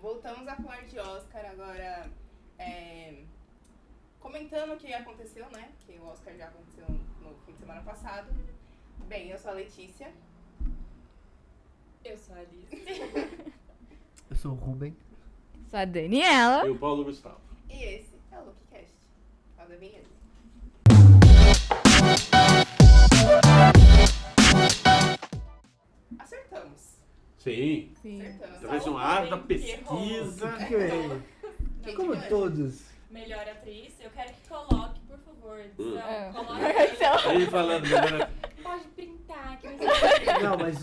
voltamos a falar de Oscar agora, comentando o que aconteceu, né? Que o Oscar já aconteceu no fim de semana passado. Bem, eu sou a Letícia. Eu sou a Alice. Eu sou o Ruben. Sou a Daniela. E o Paulo Gustavo. E esse é o Lookcast. Roda a vinheta. Acertamos. Sim. Acertamos. Através de uma Só o árdua Ruben que pesquisa. Que eu errei? Quem Como que todos. Melhor atriz, eu quero que coloque, por favor, edição. É. Coloque Ele falando, galera. Pode printar aqui. Mas... Não, mas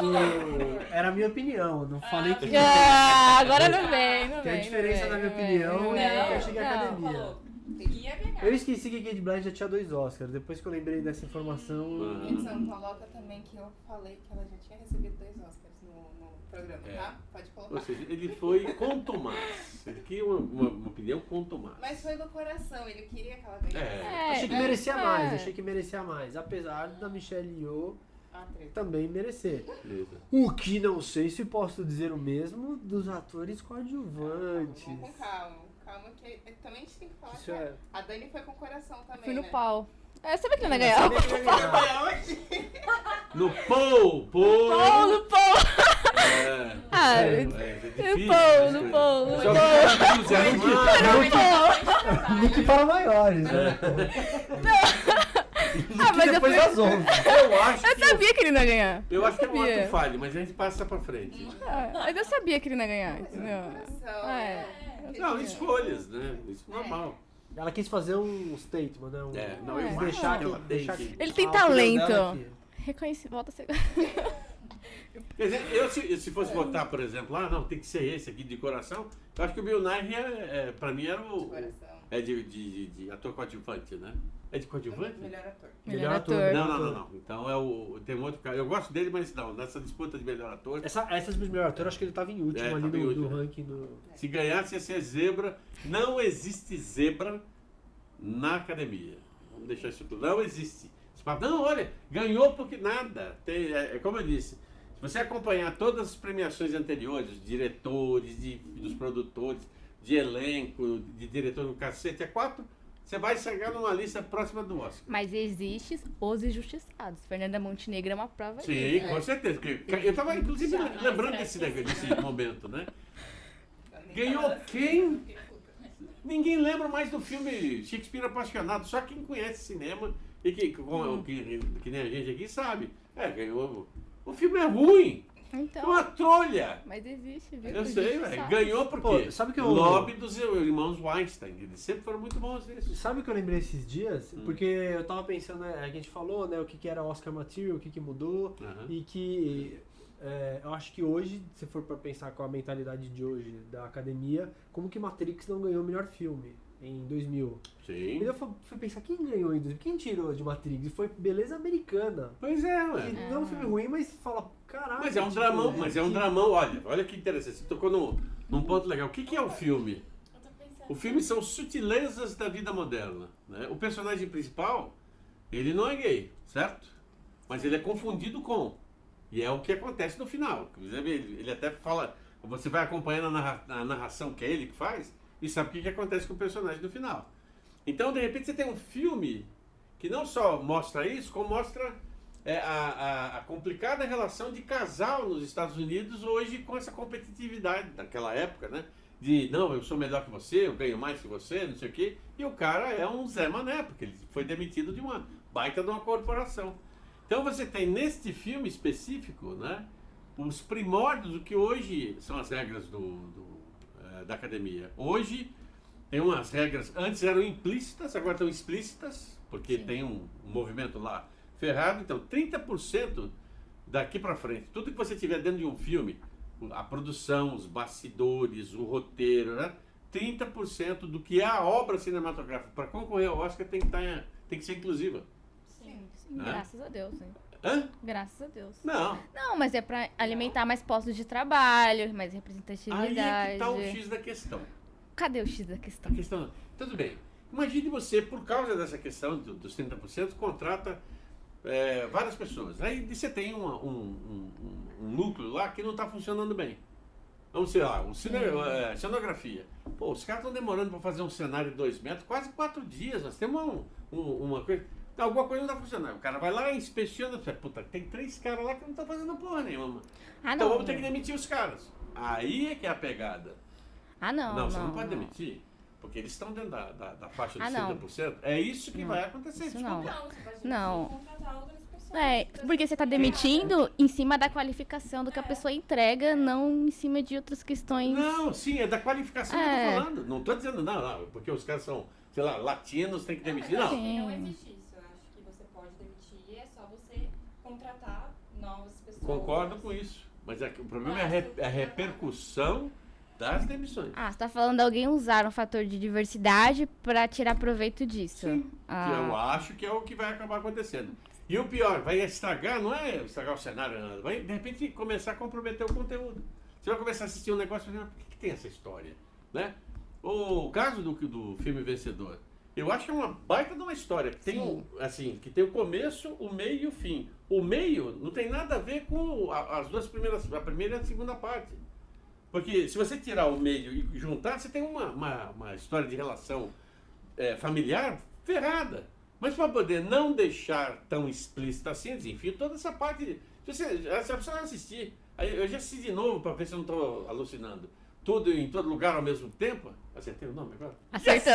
era a minha opinião. Não falei que. Agora não vem, não Tem vem. a diferença não na minha vem, opinião não e vem. eu cheguei à Não. academia. Falou. Ia ganhar. Eu esqueci que Kate Blanchett já tinha 2 Oscars. Depois que eu lembrei dessa informação. Edição, coloca também que eu falei que ela já tinha recebido 2 Oscars no programa, tá? Pode Ou colocar. seja, ele foi contumaz. Ele queria uma opinião contumaz. Mas foi do coração, ele queria que ela ganhasse. Achei que merecia mais, achei que merecia mais. Apesar da Michelle Yeoh A treta. também merecer. Beleza. O que não sei se posso dizer o mesmo dos atores coadjuvantes. Vamos com calma. Calma que também a gente tem que falar Isso que é. a Dani foi com o coração também, Fui no né? pau. Você sabia que ele não ia Eu ganhar? sabia que ele ia ganhar. Foi onde? No Paul! Pau, no pau. É, Ah, é no difícil. pau, no pau, no Só que pau. tá tudo certo. Nick para maiores, né? Ah, mas eu Depois fui... das 11. Eu acho Eu que sabia que ele não ia ganhar. eu acho que é um sabia. ato falho, mas a gente passa pra frente. Ah, mas eu sabia que ele não ia ganhar, Foi entendeu? no coração. É. Não, escolhas, né? Isso é normal. Ela quis fazer um statement, né? Não, eu É. acho Deixar que ela tem deixar que... Ele tem a opinião talento. dela aqui. Reconheci, volta a ser. Quer dizer, eu se fosse votar, por exemplo, não, tem que ser esse aqui de coração, eu acho que o Bill Nighy, pra mim, era De o... coração. É de ator coadjuvante, né? É de coadjuvante? Melhor ator. Melhor ator. Não. Então tem um outro cara. Eu gosto dele, mas não, nessa disputa de melhor ator, Essas dos melhores atores, acho que ele tava em último ali tava em do último. ranking do. se ganhasse ia ser zebra. Não existe zebra na academia. Vamos deixar isso tudo. Não existe. Você fala, não, olha, ganhou porque nada. É como eu disse, se você acompanhar todas as premiações anteriores, dos diretores, dos produtores, de elenco, de diretor no cacete, é 4, você vai chegar numa lista próxima do Oscar. Mas existe os injustiçados. Fernanda Montenegro é uma prova Sim, disso. com certeza. Porque eu estava, inclusive, lembrando desse momento, né? Ganhou quem? Ninguém lembra mais do filme Shakespeare Apaixonado. Só quem conhece cinema e que nem a gente aqui sabe. Ganhou. O filme é ruim. É Então, uma trolha. mas existe, viu? Eu Os sei, velho. injustiçados. Ganhou por quê? Pô, sabe que eu- Lobby dos irmãos Weinstein. Eles sempre foram muito bons nisso. Sabe o que eu lembrei esses dias? Porque eu tava pensando, né, a gente falou, né, o que era Oscar Material, o que mudou, Aham. e que eu acho que hoje, se for pra pensar com a mentalidade de hoje da academia, como que Matrix não ganhou o melhor filme em 2000? Sim. E eu fui pensar, quem ganhou em 2000? Quem tirou de Matrix? E foi Beleza Americana. Pois é, Que ué. não é um filme ruim, mas fala, caralho. Mas é um tipo, dramão, olha que interessante, você tocou num ponto legal. O que é o filme? Eu tô pensando. O filme são sutilezas da vida moderna, né? O personagem principal, ele não é gay, certo? Mas ele é confundido com, e é o que acontece no final. Inclusive, ele até fala, você vai acompanhando a narração que é ele que faz, e sabe o que acontece com o personagem no final. Então, de repente, você tem um filme que não só mostra isso, como mostra a complicada relação de casal nos Estados Unidos hoje com essa competitividade daquela época, né? De, não, eu sou melhor que você, eu ganho mais que você, não sei o quê. E o cara é um Zé Mané, porque ele foi demitido de uma baita de uma corporação. Então você tem neste filme específico, né? Os primórdios do que hoje são as regras da academia. Hoje tem umas regras, antes eram implícitas, agora estão explícitas, porque tem um movimento lá ferrado. Então 30% daqui para frente, tudo que você tiver dentro de um filme, a produção, os bastidores, o roteiro, né? 30% do que é a obra cinematográfica para concorrer ao Oscar tem que ser inclusiva. Sim, Né? graças a Deus, hein? Hã? Graças a Deus. Não. Não, mas é pra alimentar mais postos de trabalho, mais Aí representatividade. é que tá o X da questão. Cadê o X da questão? A questão, tudo bem. Imagine você, por causa dessa questão dos 30%, contrata várias pessoas. Aí você tem um núcleo lá que não está funcionando bem. Vamos sei lá, cenografia. Pô, os caras estão demorando para fazer um cenário de 2 metros, quase 4 dias. Nós temos uma coisa. Alguma coisa não está funcionando. O cara vai lá e inspeciona. Puta, tem 3 caras lá que não estão fazendo porra nenhuma. Então vamos ter que demitir os caras. Aí é que é a pegada. Não, você não pode demitir. Porque eles estão dentro da faixa de 30%. É isso que vai acontecer. Isso Não, você pode Não. contratar outras pessoas. Porque você está demitindo em cima da qualificação do que a pessoa entrega, não em cima de outras questões. Não, sim, é da qualificação que eu tô falando. Não tô dizendo, não, porque os caras são, sei lá, latinos, tem que demitir. Não. Não existe isso. Eu acho que você pode demitir, é só você contratar novas pessoas. Concordo com isso. Mas o problema é a repercussão das demissões. Você está falando de alguém usar um fator de diversidade para tirar proveito disso. Sim, que eu acho que é o que vai acabar acontecendo. E o pior, vai estragar, não é estragar o cenário, nada. Vai, de repente, começar a comprometer o conteúdo. Você vai começar a assistir um negócio e falar, por que tem essa história? Né? O caso do filme Vencedor, eu acho que é uma baita de uma história. Que tem, que tem o começo, o meio e o fim. O meio não tem nada a ver com as duas primeiras, a primeira e a segunda parte. Porque se você tirar o meio e juntar, você tem uma história de relação familiar ferrada. Mas para poder não deixar tão explícita assim, enfim, toda essa parte. Você precisa assistir. Eu já assisti de novo para ver se eu não estou alucinando. Tudo em todo lugar ao mesmo tempo. Acertei o nome agora? Acertou.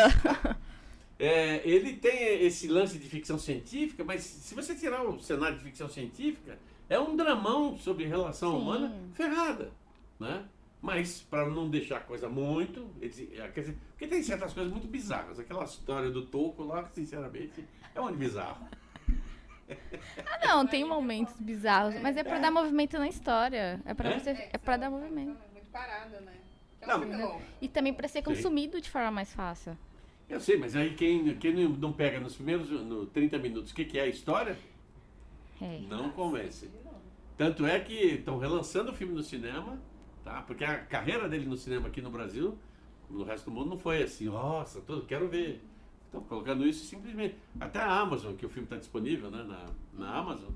Ele tem esse lance de ficção científica, mas se você tirar o cenário de ficção científica, é um dramão sobre relação humana ferrada. Né? Mas, para não deixar a coisa muito... Quer dizer, porque tem certas coisas muito bizarras. Aquela história do Toco lá, que sinceramente, é muito bizarro. Tem momentos bizarros, mas é para dar movimento na história. É para dar movimento. Muito parada, né? E também para ser consumido de forma mais fácil. Eu sei, mas aí quem não pega nos primeiros 30 minutos o que é a história, não convence. Tanto é que estão relançando o filme no cinema, tá? Porque a carreira dele no cinema aqui no Brasil, no resto do mundo, não foi assim, nossa, quero ver. Estão colocando isso simplesmente. Até a Amazon, que o filme está disponível, né, na Amazon,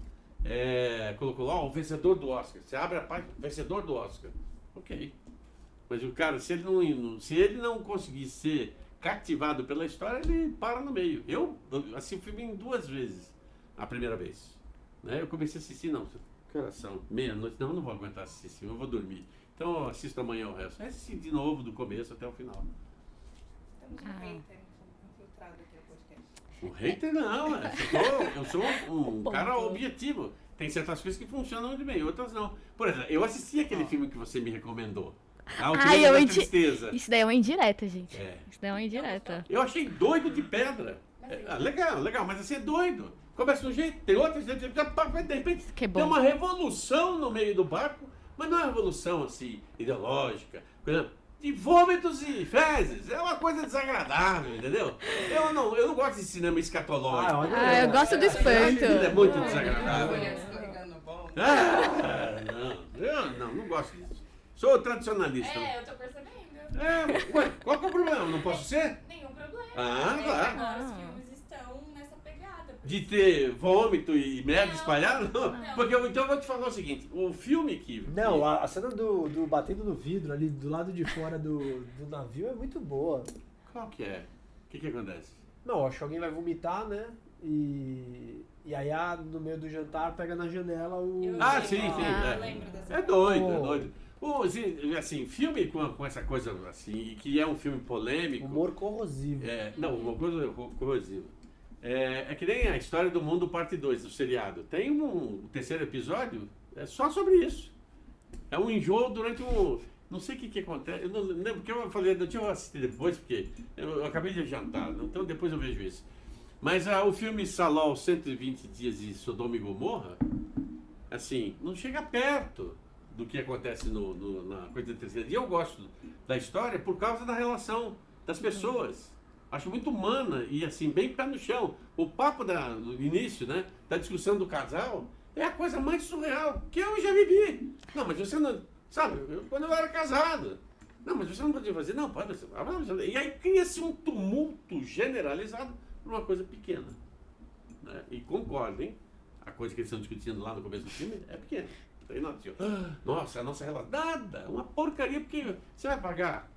colocou lá o vencedor do Oscar. Você abre a página, vencedor do Oscar. Ok. Mas o cara, se ele não conseguir ser cativado pela história, ele para no meio. Eu assisti o filme em 2 vezes, a primeira vez. Né? Eu comecei a assistir, que horas são? Meia-noite, não vou aguentar assistir esse filme, eu vou dormir. Então eu assisto amanhã o resto. Aí assisti de novo, do começo até o final. Estamos no hater infiltrado aqui no podcast. O hater não, eu sou um cara objetivo. Tem certas coisas que funcionam muito bem, outras não. Por exemplo, eu assisti aquele filme que você me recomendou. O Triângulo da Tristeza. Isso daí é uma indireta, gente. É. Isso daí é uma indireta. Eu achei doido de pedra. Legal, mas assim é doido. Começa de um jeito, tem outro jeito, de repente tem uma revolução no meio do barco, mas não é uma revolução assim, ideológica, de vômitos e fezes. É uma coisa desagradável, entendeu? Eu não gosto de cinema escatológico. Eu gosto do espanto. É muito desagradável. Não. Eu não gosto disso. Sou tradicionalista. Eu tô percebendo. Qual que é o problema? Não posso ser? Nenhum problema. Claro. Agora os filmes estão nessa pegada. De ter vômito e merda espalhada? Não. Porque então eu vou te falar o seguinte, o filme que... Não, a cena do batendo no vidro ali, do lado de fora do navio é muito boa. Qual que é? O que acontece? Não, acho que alguém vai vomitar, né? E aí no meio do jantar pega na janela o... Sim. Eu lembro dessa É doido. Assim, filme com essa coisa assim, que é um filme polêmico... Humor corrosivo. Humor corrosivo. É que nem a História do Mundo Parte 2 do seriado. Tem um terceiro episódio, só sobre isso. É um enjoo durante um... Não sei o que acontece, eu não lembro, porque eu falei, deixa eu assistir depois, porque eu acabei de jantar, então depois eu vejo isso. Mas o filme Saló, 120 Dias de Sodoma e Gomorra, assim, não chega perto do que acontece na coisa da terceira. E eu gosto da história por causa da relação das pessoas. Acho muito humana e assim, bem pé no chão. O papo do início, né, da discussão do casal, é a coisa mais surreal que eu já vivi. Não, mas você não... Sabe, quando eu era casado. Não, mas você não podia fazer. Não, pode. E aí cria-se um tumulto generalizado por uma coisa pequena. Né? E concordem, a coisa que eles estão discutindo lá no começo do filme é pequena. Tem nota assim, nossa, a nossa relação. Nada, uma porcaria, porque você vai pagar.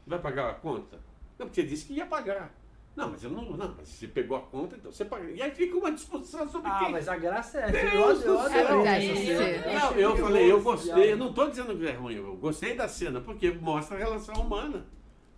Vai pagar a conta? Não, porque você disse que ia pagar. Não, mas eu não, mas você pegou a conta, então você paga. E aí fica uma discussão sobre quem. Mas a graça é Deus do céu. verdade, Eu falei, eu gostei, eu não estou dizendo que é ruim, eu gostei da cena, porque mostra a relação humana.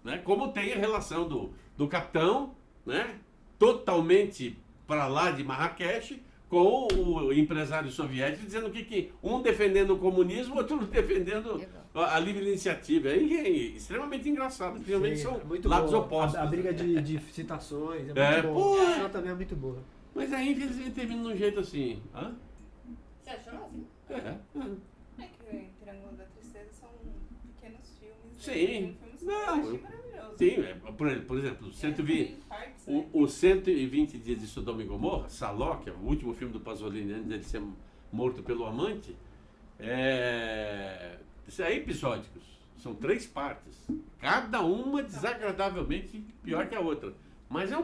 Né? Como tem a relação do capitão, né? Totalmente para lá de Marrakech, com o empresário soviético dizendo que um defendendo o comunismo, outro defendendo a livre iniciativa. É extremamente engraçado, principalmente são lados opostos. A briga de citações é muito boa. A cena também é muito boa. Mas aí, infelizmente, termina de um jeito assim. Hã? Você achou assim? É. É que Triângulo da Tristeza são pequenos filmes. Sim. Filmes Não, que eu achei maravilhosos. Sim, por exemplo, 120, o 120 Dias de Sodoma e Gomorra, Saló, que é o último filme do Pasolini antes dele ser morto pelo amante, são episódicos, são 3 partes, cada uma desagradavelmente pior que a outra, mas é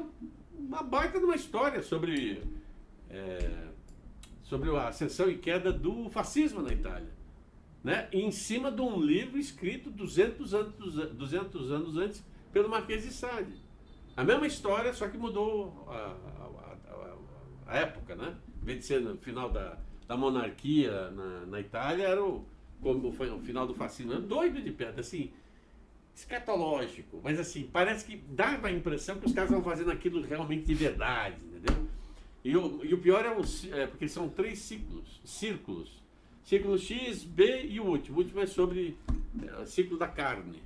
uma baita de uma história sobre a ascensão e queda do fascismo na Itália, né? Em cima de um livro escrito 200 anos antes pelo Marquês de Sade. A mesma história, só que mudou a época, né? Em vez de ser no final da monarquia na Itália, como foi o final do fascismo. É doido de pedra, assim, escatológico. Mas assim, parece que dava a impressão que os caras estavam fazendo aquilo realmente de verdade, entendeu? E o pior porque são 3 círculos. Círculo X, B e o último. O último é sobre o ciclo da carne.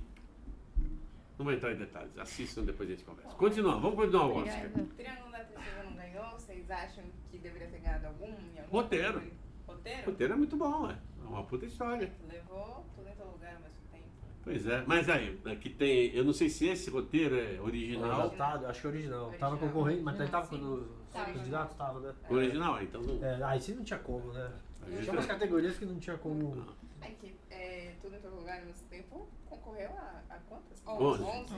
Não vou entrar em detalhes, assistam, depois a gente conversa. Continuamos, vamos continuar o Oscar. Triângulo da Tristeza não ganhou? Vocês acham que deveria ter ganhado algum? Roteiro. Roteiro? O roteiro é muito bom, é uma puta história. Levou tudo em todo lugar ao mesmo tempo. Pois é, mas aí, aqui tem, eu não sei se esse roteiro é original. Adaptado, acho que é original. Tava concorrendo, mas ele tava quando Tava. os candidatos estavam, né? Original, então não. Aí sim não tinha como, né? Aí Tinha umas categorias que não tinha como. É que tudo em todo lugar ao mesmo tempo concorreu a quantas? 11. 11.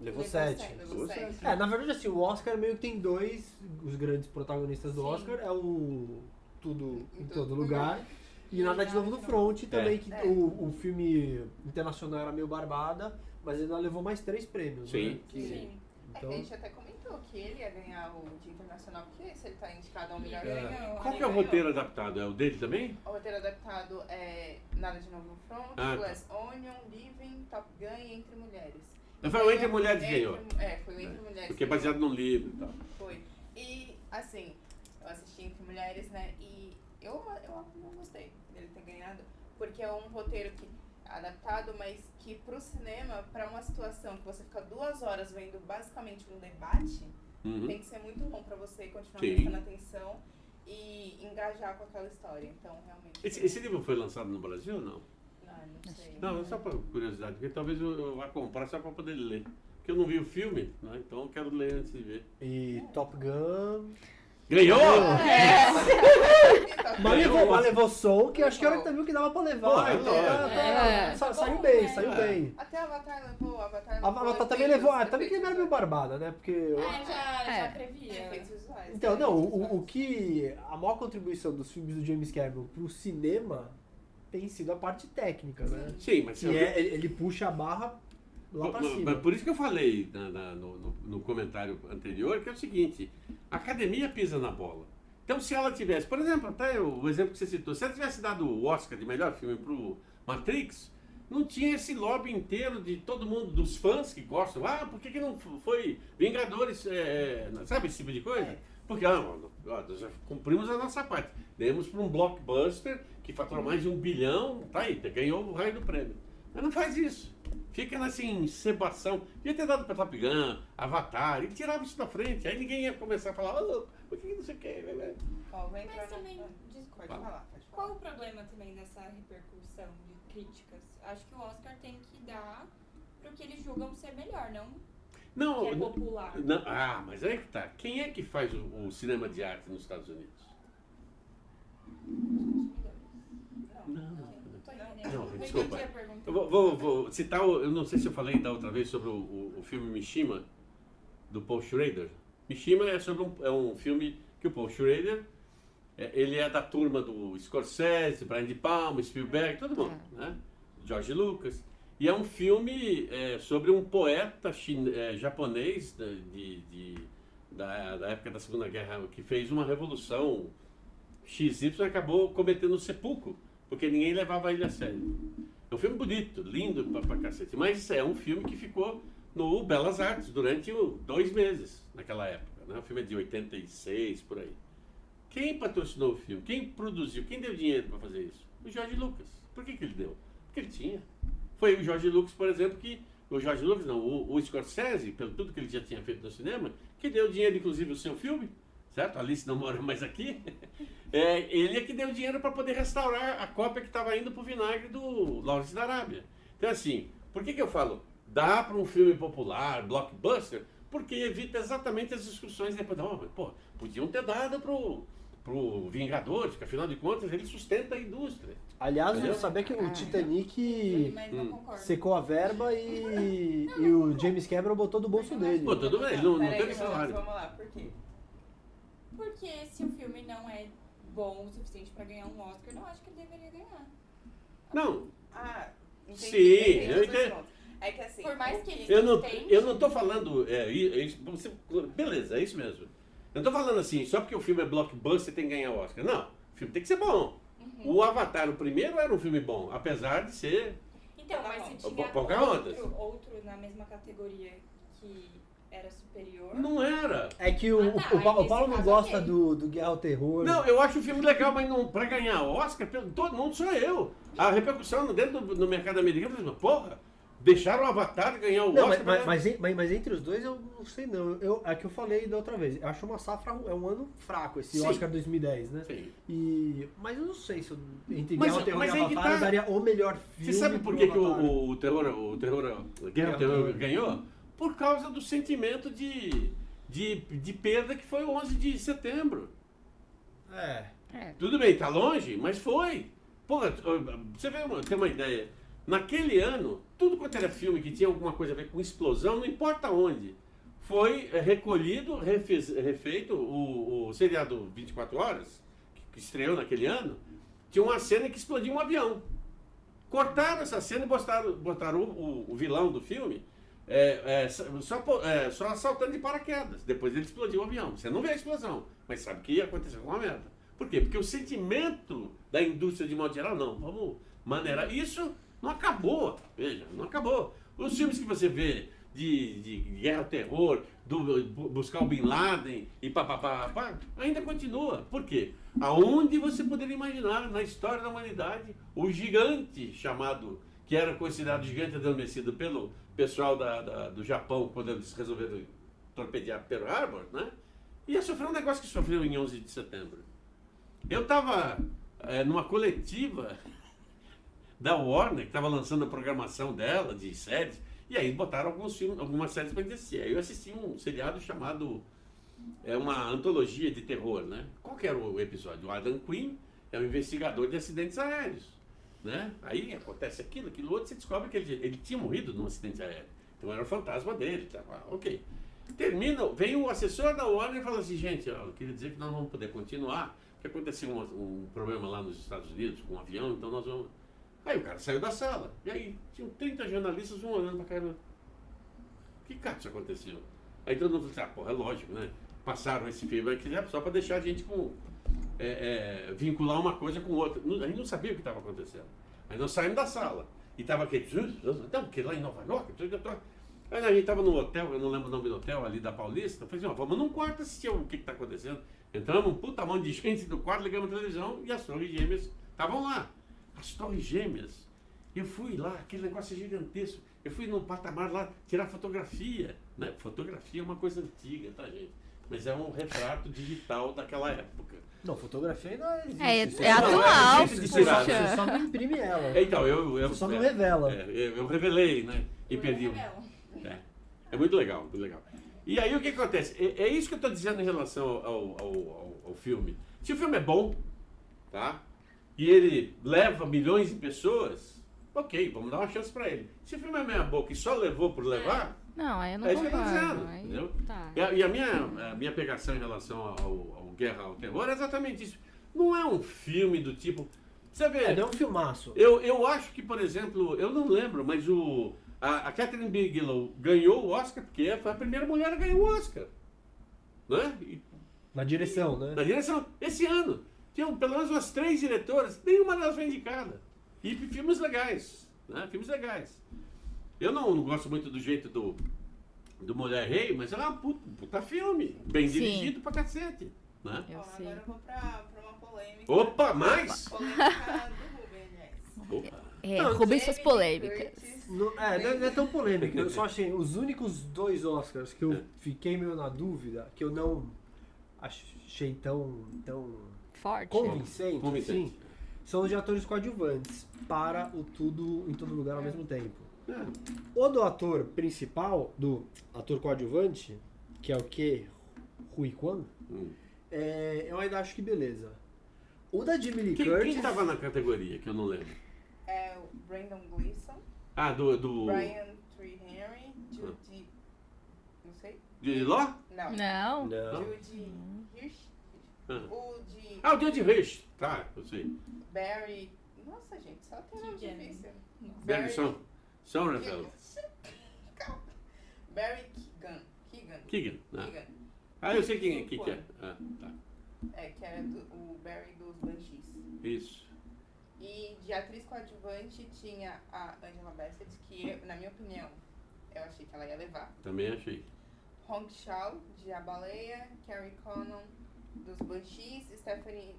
Levou 7. Levou 7. Na verdade, assim, o Oscar meio que tem 2, os grandes protagonistas do Sim. Oscar, é o Tudo em Em Todo Todo Lugar e Nada de Novo no Front também, que É. o filme internacional era meio barbada, mas ele levou mais 3 prêmios, Sim. né? Sim. Então, A gente até comentou que ele ia ganhar o de internacional, porque se ele tá indicado ao melhor Ele filme. ganhou. Qual que é o Ganhou. roteiro adaptado? É o dele também? O roteiro adaptado é Nada de Novo no Front, Ah, tá. Glass Onion, Living, Top Gun e Entre Mulheres. Não foi o Entre Mulheres que ganhou. Foi o Entre Mulheres. Porque é que baseado ganhou. num livro e tal. Foi. E, assim, eu assisti Entre Mulheres, né, e eu não gostei dele ter ganhado, porque é um roteiro que adaptado, mas que pro cinema, pra uma situação que você fica 2 horas vendo basicamente um debate, Uhum. tem que ser muito bom pra você continuar Sim. prestando atenção e engajar com aquela história. Então, realmente... Esse livro foi lançado no Brasil ou não? Não sei. Não, só por curiosidade, porque talvez eu vá comprar só para poder ler. Porque eu não vi o filme, né? Então eu quero ler antes de ver. e Top Gun. Ganhou? Mas levou som, que eu acho que era também o que dava pra levar. Pô, então, é. saiu bem, saiu É. bem. Até Avatar levou, Avatar A Avatar também levou. Também que ele era meio barbada, né? Porque. Já previa. Efeitos visuais. Então, não, o que. A maior contribuição dos filmes do James Cameron pro cinema tem sido a parte técnica, né? Sim, mas Que é, ele puxa a barra lá pra cima. Por isso que eu falei no comentário anterior, que é o seguinte, a academia pisa na bola. Então se ela tivesse, por exemplo, até o exemplo que você citou, se ela tivesse dado o Oscar de melhor filme pro Matrix, não tinha esse lobby inteiro de todo mundo, dos fãs que gostam. Por que não foi Vingadores, sabe esse tipo de coisa? Porque nós já cumprimos a nossa parte. Demos para um blockbuster que faturou mais de 1 bilhão, tá aí, ganhou o raio do prêmio. Mas não faz isso. Fica nessa encebação. Devia ter dado para Top Gun, Avatar, e tirava isso da frente. Aí ninguém ia começar a falar, por que não sei o que? Ó, vou entrar Mas também, Pode desculpa, falar, pode qual falar. o problema também dessa repercussão de críticas? Acho que o Oscar tem que dar pro que eles julgam ser melhor, não Não, que é popular. mas aí que tá. Quem é que faz o cinema de arte nos Estados Unidos? Não, desculpa. Eu vou citar, eu não sei se eu falei da outra vez sobre o filme Mishima, do Paul Schrader. Mishima é sobre um filme que o Paul Schrader ele é da turma do Scorsese, Brian De Palma, Spielberg, todo mundo, né? George Lucas. E é um filme sobre um poeta japonês da época da Segunda Guerra, que fez uma revolução XY e acabou cometendo sepulcro, porque ninguém levava ele a sério. É um filme bonito, lindo pra cacete, mas é um filme que ficou no Belas Artes durante 2 meses, naquela época, né? O filme é de 86, por aí. Quem patrocinou o filme? Quem produziu? Quem deu dinheiro para fazer isso? O George Lucas. Por que ele deu? Porque ele tinha. Foi o George Lucas, por exemplo, o Scorsese, pelo tudo que ele já tinha feito no cinema, que deu dinheiro, inclusive, ao seu filme, certo? Alice Não Mora Mais Aqui. Ele é que deu dinheiro para poder restaurar a cópia que estava indo para o vinagre do Lawrence da Arábia. Então, assim, por que eu falo? Dá para um filme popular, blockbuster, porque evita exatamente as discussões depois. Não, mas, pô, podiam ter dado pro Vingadores, porque afinal de contas ele sustenta a indústria. Aliás, Entendeu? eu sabia que o Titanic Mas não concordo. secou a verba e o James Cameron botou do bolso dele. Pô, tudo bem, não Peraí, teve salário. vamos lá, por quê? Porque se o filme não é bom o suficiente pra ganhar um Oscar, eu não acho que ele deveria ganhar. Não, Ah, entendi. Sim, Entendi eu os dois entendo. pontos. É que assim, Por mais o que ele- eu não tô falando. Beleza, é isso mesmo. Eu não tô falando assim, só porque o filme é blockbuster tem que ganhar o Oscar. Não, o filme tem que ser bom. O Avatar, o primeiro, era um filme bom, apesar de ser. Então, mas se tinha Pocahontas. outro na mesma categoria que era superior... Não era. É que o Ah, tá, o Paulo nesse não caso, gosta ok. do Guerra ao Terror. Não, eu acho o filme legal, mas não, pra ganhar Oscar, todo mundo sou eu. A repercussão dentro do mercado americano, porra, deixaram o Avatar ganhar o Não, Oscar. mas entre os dois eu não sei não. É que eu falei da outra vez. Eu acho uma safra, é um ano fraco esse Sim. Oscar 2010, né? Sim. Mas eu não sei se entre Mas- Guerra ao Terror mas e aí que Avatar tá. eu daria o melhor filme. Você sabe por pro que, que Avatar. o Guerra ao Terror ganhou? Por causa do sentimento de perda que foi o 11 de setembro. É. Tudo bem, tá longe, mas foi. Porra, você tem uma ideia. Naquele ano, tudo quanto era filme que tinha alguma coisa a ver com explosão, não importa onde, foi recolhido, refeito. O seriado 24 Horas, que estreou naquele ano, tinha uma cena que explodiu um avião. Cortaram essa cena e botaram o vilão do filme só saltando de paraquedas. Depois ele explodiu o avião. Você não vê a explosão, mas sabe que ia acontecer alguma merda. Por quê? Porque o sentimento da indústria de modo geral, não, vamos maneirar. Isso não acabou, veja, não acabou. Os filmes que você vê de guerra ao terror, buscar o Bin Laden e papapá, ainda continua. Por quê? Aonde você poderia imaginar na história da humanidade o gigante chamado, que era considerado gigante adormecido pelo pessoal do Japão quando eles resolveram torpedear Pearl Harbor, né? Ia sofrer um negócio que sofreu em 11 de setembro. Eu estava numa coletiva da Warner, que estava lançando a programação dela, de séries, e aí botaram algumas séries para descer. Aí eu assisti um seriado chamado, uma antologia de terror, né? Qual que era o episódio? O Adam Quinn é um investigador de acidentes aéreos, né? Aí acontece aquilo outro, você descobre que ele tinha morrido num acidente aéreo. Então era o fantasma dele, tá? Ok. Vem o assessor da Warner e fala assim, gente, eu queria dizer que nós não vamos poder continuar, porque aconteceu um problema lá nos Estados Unidos com um avião, então nós vamos... Aí o cara saiu da sala, e aí tinham 30 jornalistas, um olhando pra cara. Que caso aconteceu? Aí todo mundo falou assim, porra, é lógico, né? Passaram esse filme aqui só pra deixar a gente vincular uma coisa com outra. A gente não sabia o que estava acontecendo. Aí nós saímos da sala, e tava aquele... Então, porque lá em Nova York... Aí a gente estava no hotel, eu não lembro o nome do hotel, ali da Paulista, eu falei assim, vamos num quarto assistir o que está acontecendo. Entramos, um puta mão de gente do quarto, ligamos a televisão, e as Torres Gêmeas estavam lá. As Torres Gêmeas. Eu fui lá, aquele negócio é gigantesco. Eu fui num patamar lá tirar fotografia. Né? Fotografia é uma coisa antiga, tá, gente? Mas é um retrato digital daquela época. Não, fotografia ainda existe. É Não, atual, é jeito de tirar, Você puxa. só não imprime ela. Então, Você só não revela. eu revelei, né? E perdi. É muito legal, muito legal. E aí o que acontece? É isso que eu estou dizendo em relação ao filme. Se o filme é bom, tá? E ele leva milhões de pessoas, ok, vamos dar uma chance para ele. Se o filme é meia boca e só levou por levar, Não, aí eu não é isso que eu tô concordo. dizendo, Aí entendeu? tá. E a minha pegação em relação ao Guerra ao Terror é exatamente isso. não é um filme do tipo... Você vê, Não é um filmaço. eu acho que, por exemplo, eu não lembro, mas a Catherine Bigelow ganhou o Oscar porque foi a primeira mulher a ganhar o Oscar. Né? Na direção, né? Na direção. Esse ano, tinham pelo menos umas 3 diretoras, nenhuma delas foi indicada. E filmes legais, né? Filmes legais. Eu não gosto muito do jeito do Mulher Rei, mas ela é um puta filme. Bem Sim. dirigido pra cacete. Né? Eu Ó, sei. agora eu vou pra uma polêmica. Opa, mais? Polêmica do Ruben, aliás. Opa. Rubem suas Jamie Lee polêmicas. Curtis. Não é tão polêmico. Eu só achei os únicos 2 Oscars que eu fiquei meio na dúvida, que eu não achei tão Forte. convincente, Convincente. assim, são os de atores coadjuvantes para o Tudo em Todo Lugar ao mesmo tempo. É. O do ator principal, do ator coadjuvante, que é o quê? Rui Kwan, eu ainda acho que beleza. O da Jamie Lee Quem Curtis... tava na categoria, que eu não lembro? É o Brandon Gleeson, Ah, do Brian Tree Henry, Judy... Não sei? de Ló? Não. Não. Não. Judy Hirsch. Ah. O de Ah, o George Rich. Tá, eu sei. Barry... Nossa, gente, só tem nome Keegan. difícil. Barry Sonnenfeld. Calma. Barry Keegan. Keegan. Ah. Keegan. Ah, eu sei quem que é. Ah, tá. É, que era o Barry dos Banshees. Isso. E de atriz coadjuvante tinha a Angela Bassett, que, na minha opinião, eu achei que ela ia levar. Também achei. Hong Chau, de A Baleia, Carrie Conan, dos Banshees, Stephanie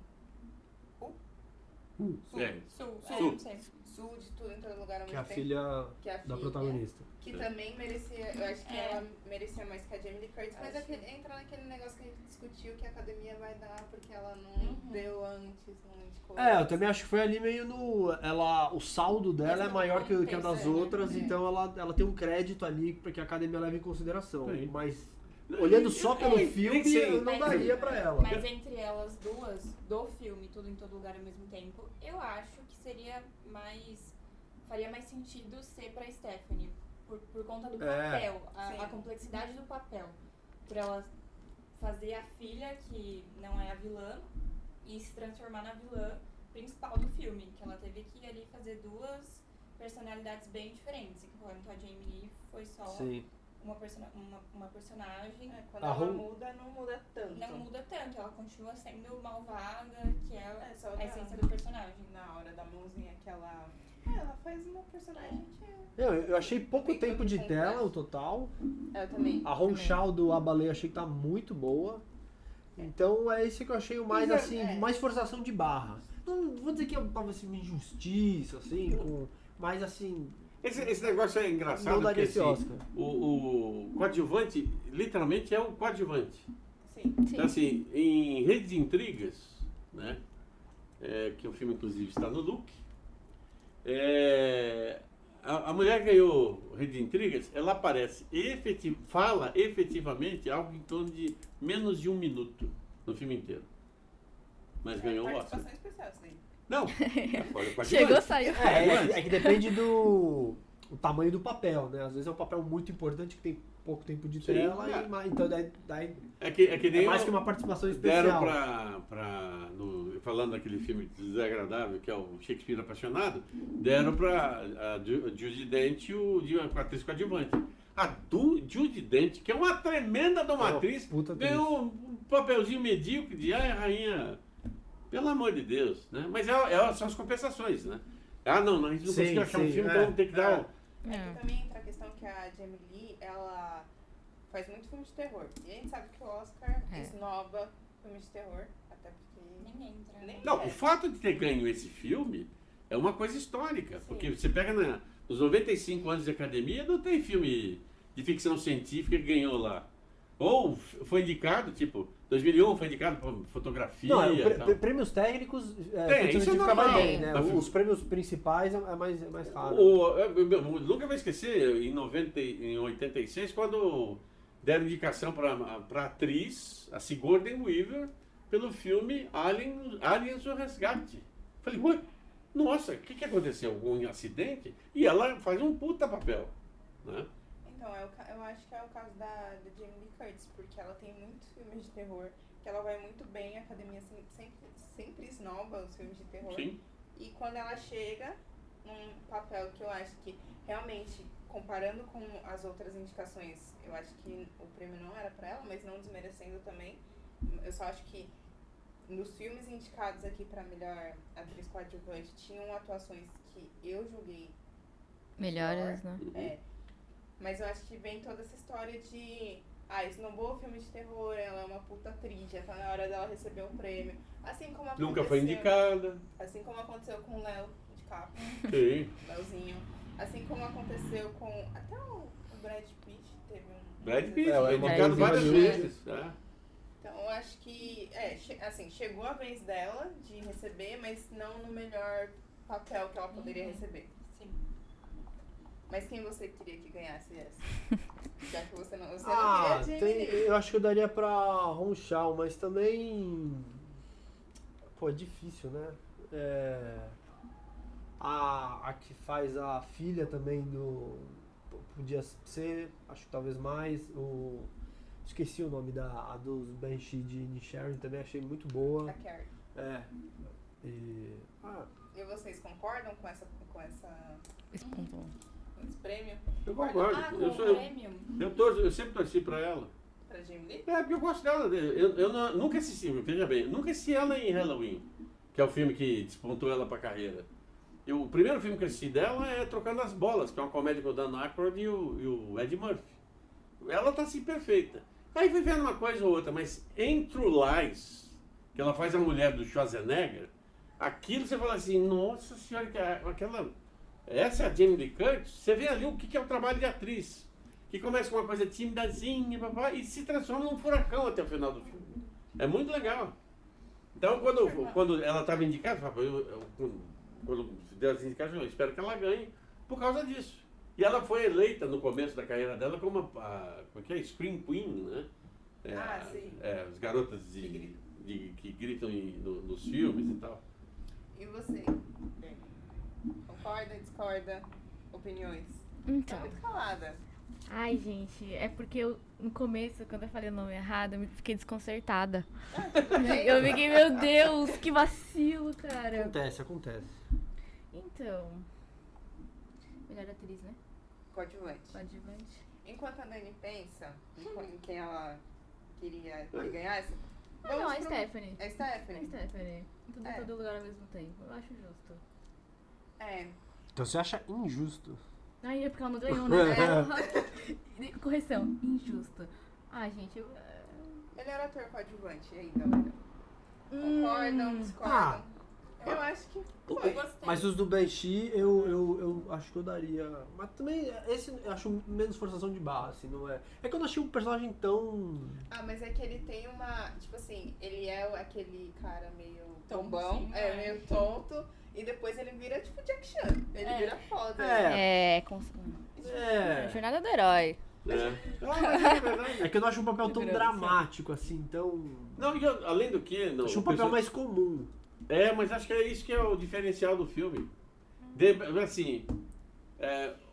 É. Sul, não sei. Sul, de Tudo em Todo Lugar ao Que é a mesmo tempo. filha Que é a da filha, protagonista. que também merecia, eu acho que É. ela merecia mais que a Jamie Lee Curtis, mas Acho. entra naquele negócio que a gente discutiu que a academia vai dar porque ela não Uhum. deu antes, não indicou. Eu também acho que foi ali meio no... o saldo dela é maior que a das Pensando, outras, né? então ela tem um crédito ali para que a academia leve em consideração. Sim. Mas olhando só pelo Nem filme, sei. eu não Mas- daria pra ela. Mas entre elas duas, do filme Tudo em Todo Lugar ao mesmo tempo, eu acho que faria mais sentido ser pra Stephanie. Por conta do papel, Sim. a complexidade do papel. Por ela fazer a filha, que não é a vilã, e se transformar na vilã principal do filme. Que ela teve que ali fazer 2 personalidades bem diferentes. Enquanto a Jamie Lee foi só Sim. uma personagem. É, quando A ela Hong- muda, não muda tanto. Não muda tanto, ela continua sendo malvada, que é É, só a da- essência do personagem. Na hora da mãozinha que ela faz uma personagem que Eu achei pouco Tem tempo todo de um tela, complexo. o total. eu também. A Hong Chau do A Baleia achei que tá muito boa. Então é isso que eu achei o mais, Mas, assim, é. mais forçação de barra. Não vou dizer que tava assim, uma injustiça, assim, mas assim, Esse negócio é engraçado não daria porque esse assim, Oscar. o coadjuvante, literalmente, é o coadjuvante. Sim. Então, assim, em Rede de Intrigas, né, que o filme, inclusive, está no Look, a mulher que ganhou Rede de Intrigas, ela aparece, fala efetivamente algo em torno de menos de 1 minuto no filme inteiro. Mas ganhou o Oscar. Participação especial, isso daí. Não, olha, coadjuvante. Chegou, saiu. É que depende do o tamanho do papel, né? Às vezes é um papel muito importante que tem pouco tempo de Sim, tela, é. Então daí É que nem é mais o- que uma participação deram especial. falando daquele filme desagradável que é o Shakespeare Apaixonado, deram pra a Judi Dench a atriz coadjuvante. A Judi Dench, que é uma tremenda de uma É uma atriz, puta atriz. ganhou um papelzinho medíocre de rainha, pelo amor de Deus, né? Mas são as compensações, né? Ah, não, a gente não Sim, conseguiu achar um sim, filme, é. então tem que dar... É que também entra a questão que a Jamie Lee, ela faz muito filme de terror. E a gente sabe que o Oscar esnoba filme de terror, até porque... Nem entra. Nem Não, o fato de ter ganho esse filme é uma coisa histórica, porque você pega nos 95 anos de academia, não tem filme de ficção científica que ganhou lá. Ou foi indicado, tipo, 2001 foi indicado para fotografia Não, e tal. prêmios técnicos Isso é fica mais normal. bem, né? Mas- Os prêmios principais é mais raro. Eu nunca vou esquecer, em 86, quando deram indicação para atriz, a Sigourney Weaver, pelo filme Aliens o Resgate. Falei, ué, nossa, o que aconteceu? Algum acidente? E ela faz um puta papel, né? Então, eu acho que é o caso da Jamie Lee Curtis, porque ela tem muitos filmes de terror que que ela vai muito bem, a academia sempre esnoba os filmes de terror. Sim. E quando ela chega num papel que eu acho que realmente, comparando com as outras indicações, eu acho que o prêmio não era pra ela, mas não desmerecendo também. Eu só acho que nos filmes indicados aqui pra melhor atriz coadjuvante tinham atuações que eu julguei Melhores, pior. né? Mas eu acho que vem toda essa história de esnobou o filme de terror, ela é uma puta atriz, já tá na hora dela receber um prêmio. Assim como aconteceu, Nunca foi indicada. Assim como aconteceu com o Léo de Capa, Sim. Léozinho. Assim como aconteceu com até o Brad Pitt teve um. Brad Pitt, É, foi uma indicado coisa várias de- vezes. É. Então eu acho que, assim, chegou a vez dela de receber, mas não no melhor papel que ela poderia receber. Sim. Mas quem você queria que ganhasse essa? Já que você não Ah, queria Jamie Lee. eu acho que eu daria pra Hong Chau, mas também... Pô, é difícil, né? A que faz a filha também podia ser, acho que talvez mais, esqueci o nome a dos Banshee de Inisherin, também achei muito boa. A Carrie. E vocês concordam com esse prêmio? Eu concordo. Ah, com Eu, o sou, prêmio. eu sempre torci pra ela. Pra Jamie Lee? Porque eu gosto dela. Eu nunca assisti, veja bem, nunca assisti ela em Halloween, que é o filme que despontou ela pra carreira. O primeiro filme que eu assisti dela é Trocando as Bolas, que é uma comédia com o Dan Aykroyd e o Ed Murphy. Ela tá assim perfeita. Aí fui vendo uma coisa ou outra, mas em True Lies, que ela faz a mulher do Schwarzenegger, aquilo você fala assim, nossa senhora, essa é a Jamie Lee Curtis, você vê ali o que é o trabalho de atriz, que começa com uma coisa timidazinha, e se transforma num furacão até o final do filme. É muito legal. Então, quando ela estava indicada, quando deu as indicações, eu espero que ela ganhe por causa disso. E ela foi eleita no começo da carreira dela como como é que é? Scream Queen, né? Sim. As garotas que gritam nos filmes e tal. E você? Concorda, discorda? Opiniões? Tá Então. muito calada. Ai, gente, é porque no começo, quando eu falei o nome errado, eu fiquei desconcertada. Tudo bem? Eu fiquei, meu Deus, que vacilo, cara. acontece. Então. Melhor atriz, né? Coadjuvante. Coadjuvante. Enquanto a Dani pensa em quem ela queria que ganhasse, Não, a pro- Stephanie. É A Stephanie? Stephanie. Em tudo É. em todo lugar ao mesmo tempo. Eu acho justo. Então você acha injusto? Ai, é porque ela não ganhou, né? Correção, injusto. Ai, gente, Melhor ator coadjuvante, e aí, galera? Concordam, discordam? Ah. Eu acho que Eu foi. gostei. Mas os do Banshee eu acho que eu daria. Mas também esse eu acho menos forçação de barra, assim, não é. É que eu não achei um personagem tão. Mas é que ele tem uma. Tipo assim, ele é aquele cara meio tombão, Tontinho, né? meio tonto, e depois ele vira tipo Jack Chan. Ele vira foda. Jornada do Herói. Mas é verdade. É que eu não acho um papel tão Grande. dramático, assim, tão. Não, e além do que... Não, Acho um papel mais comum. mas acho que é isso que é o diferencial do filme. Assim,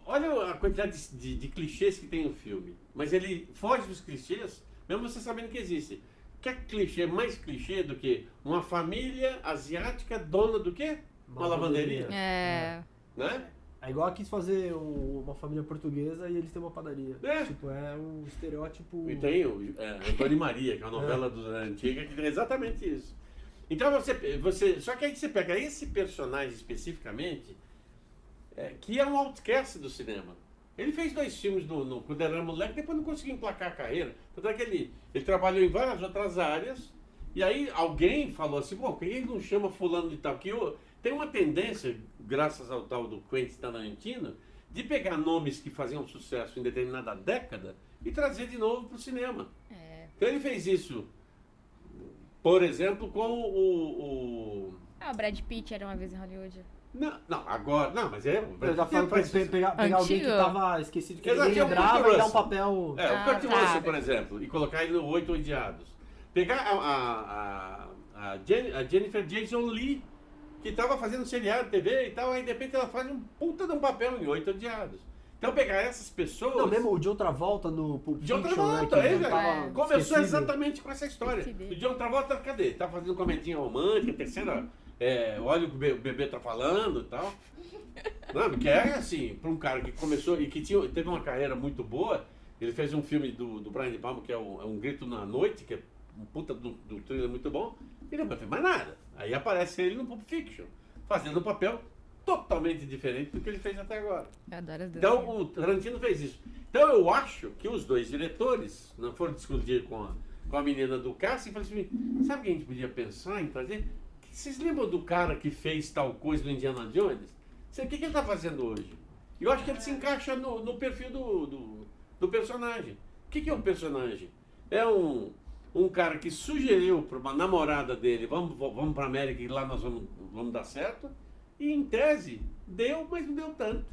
olha a quantidade de clichês que tem no filme. Mas ele foge dos clichês, mesmo você sabendo que existe. Que clichê mais clichê do que uma família asiática dona do quê? Uma lavanderia. É. Né? É igual a quis fazer uma família portuguesa e eles têm uma padaria. É. Tipo, é um estereótipo. E tem o Antônio e Maria, que é uma novela antiga que tem exatamente isso. Então você. Só que aí você pega esse personagem especificamente, que é um outcast do cinema. Ele fez 2 filmes quando era moleque, depois não conseguiu emplacar a carreira. Tanto é que ele trabalhou em várias outras áreas, e aí alguém falou assim, por que ele não chama fulano de tal? Tem uma tendência, graças ao tal do Quentin Tarantino, de pegar nomes que faziam sucesso em determinada década e trazer de novo para o cinema. Então ele fez isso, por exemplo, com o O Brad Pitt era uma vez em Hollywood. Não, agora... Não, mas é... Eu tava falando pra pegar alguém que Antigo. tava esquecido que Exato, ninguém é o lembrava Kurt e dar um Russell. papel. o Kurt tá. Russell, por exemplo, e colocar ele no 8 Odiados. Pegar a Jennifer Jason Leigh, que estava fazendo seriado, TV e tal, aí de repente ela faz um puta de um papel em 8 Odiados. Então pegar essas pessoas... Não, mesmo o John Travolta no Pulp John Fiction, Travolta, né, que ele tava começou esquecido. exatamente com essa história. Esqueci dele. O John Travolta, cadê? Tá fazendo comédia romântica, terceira... olha o que o bebê tá falando e tal. Não, porque é assim, para um cara que começou e que teve uma carreira muito boa, ele fez um filme do Brian De Palma, que é um Grito na Noite, que é um puta do trailer muito bom, e depois não fez mais nada. Aí aparece ele no Pulp Fiction, fazendo um papel totalmente diferente do que ele fez até agora. Eu adoro as duas. Então o Tarantino fez isso. Então eu acho que os dois diretores não foram discutir com a menina do casting e falaram assim, sabe o que a gente podia pensar em trazer? Vocês lembram do cara que fez tal coisa do Indiana Jones? O que ele está fazendo hoje? Eu acho que ele se encaixa no perfil do personagem. O que é um personagem? É um cara que sugeriu para uma namorada dele, vamos para a América e lá nós vamos dar certo. E em tese, deu, mas não deu tanto.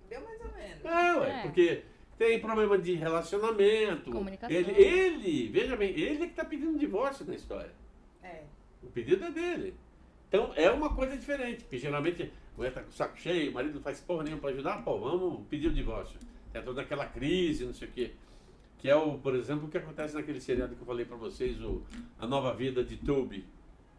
Deu mais ou menos. Ué, porque tem problema de relacionamento. Comunicação. Ele, veja bem, ele é que está pedindo divórcio na história. É. O pedido é dele. Então é uma coisa diferente, porque geralmente a mulher está com o saco cheio, o marido não faz porra nenhuma para ajudar, pô, vamos pedir o divórcio. É toda aquela crise, não sei o quê. Que é, por exemplo, o que acontece naquele seriado que eu falei para vocês, A Nova Vida de Toby.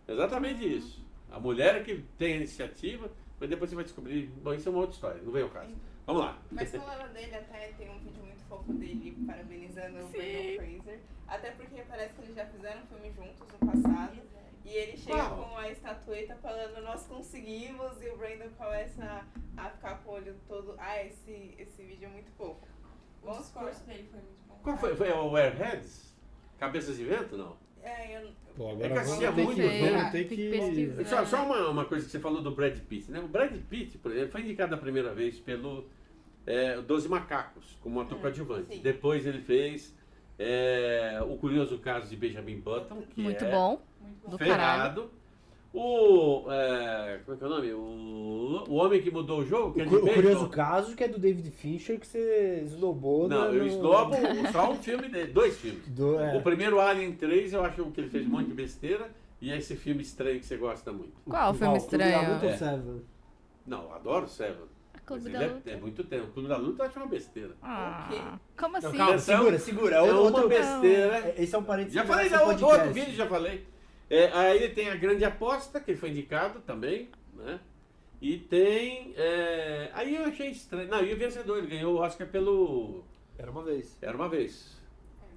Exatamente isso. A mulher que tem a iniciativa, mas depois você vai descobrir, bom, isso é uma outra história, não vem ao caso. Vamos lá. Mas falando dele, até tem um vídeo muito fofo dele parabenizando o Brendan Fraser. Até porque parece que eles já fizeram um filme juntos no passado. E ele chega com a estatueta falando, nós conseguimos, e o Brandon começa a ficar com o olho todo. Ah, esse vídeo é muito fofo. O Vamos discurso dele foi muito bom. Qual foi? Foi o Airheads? Cabeças de Vento, não? Pô, É agora que assim, vamos ter que... vamos Vamos ter ter que... que pesquisar. Só uma coisa que você falou do Brad Pitt, né? O Brad Pitt, por exemplo, foi indicado a primeira vez pelo 12 Macacos, como ator coadjuvante. sim. Depois ele fez O Curioso Caso de Benjamin Button, que Muito é bom. Muito bom. Do caralho. ferrado. Como é que é o nome? O Homem que Mudou o Jogo, que é de O curioso Bacon. caso que é do David Fincher, que você esnobou. Não, eu esnobo só um filme dele, 2 filmes. O primeiro Alien 3, eu acho que ele fez um monte de besteira. E esse filme estranho que você gosta muito. Qual o filme estranho? Muito É. Seven. Não, eu adoro Seven. Clube Mas da ele Luta. é muito tempo. O Clube da Luta eu acho uma besteira. Ah, como assim? Calma, Atenção. segura. É uma outro- besteira. Esse é um parênteses. Já que falei merece no um outro podcast. vídeo, já falei. Aí ele tem A Grande Aposta, que ele foi indicado também, né? E tem... aí eu achei estranho. Não, e o vencedor, ele ganhou o Oscar pelo... Era uma vez. Era uma vez.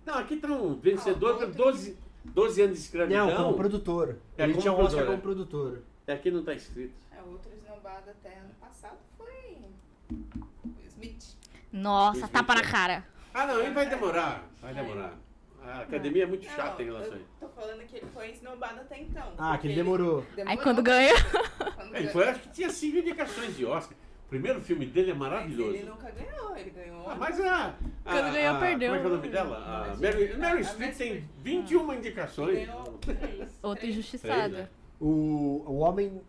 Não, aqui tá um vencedor outro- por 12 anos de escravidão. Não, como produtor. É, Ele como tinha um Oscar produtor, como produtor. Aqui não tá escrito. Outro esnobado até ano passado foi o Smith. Nossa, tapa na cara. Ah, não, ele vai demorar. Vai demorar. A academia é muito chata em Não, relação a eu isso. tô falando que ele foi esnobado até então. Ah, porque que ele demorou. Aí quando ganha. Quando Ele foi, acho que tinha 5 indicações de Oscar. O primeiro filme dele é Mas maravilhoso. ele nunca ganhou, ele ganhou. Ah, mas Quando ganhou, perdeu. Como é que é o nome dela? A Meryl Streep tem 21 indicações. Ganhou 3. Outra Três, injustiçada. né? O Homem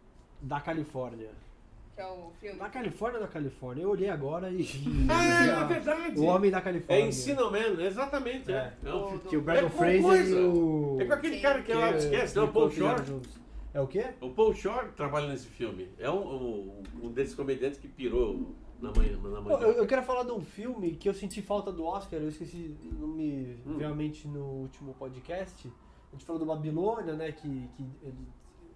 da Califórnia. Que é o filme. Da Califórnia ou da Califórnia? Eu olhei agora e... Ah, é verdade. O Homem da Califórnia. É Ensino Man, exatamente. É. É. É um- Que o Brandon É com Fraser coisa. e o... É com aquele Sim. cara que lá esquece, não, o Paul fizeram Short. juntos. É o quê? O Paul Short trabalha nesse filme. É um desses comediantes que pirou na mãe Pô, eu quero falar de um filme que eu senti falta do Oscar, eu esqueci, não me realmente no último podcast. A gente falou do Babilônia, né, que ele,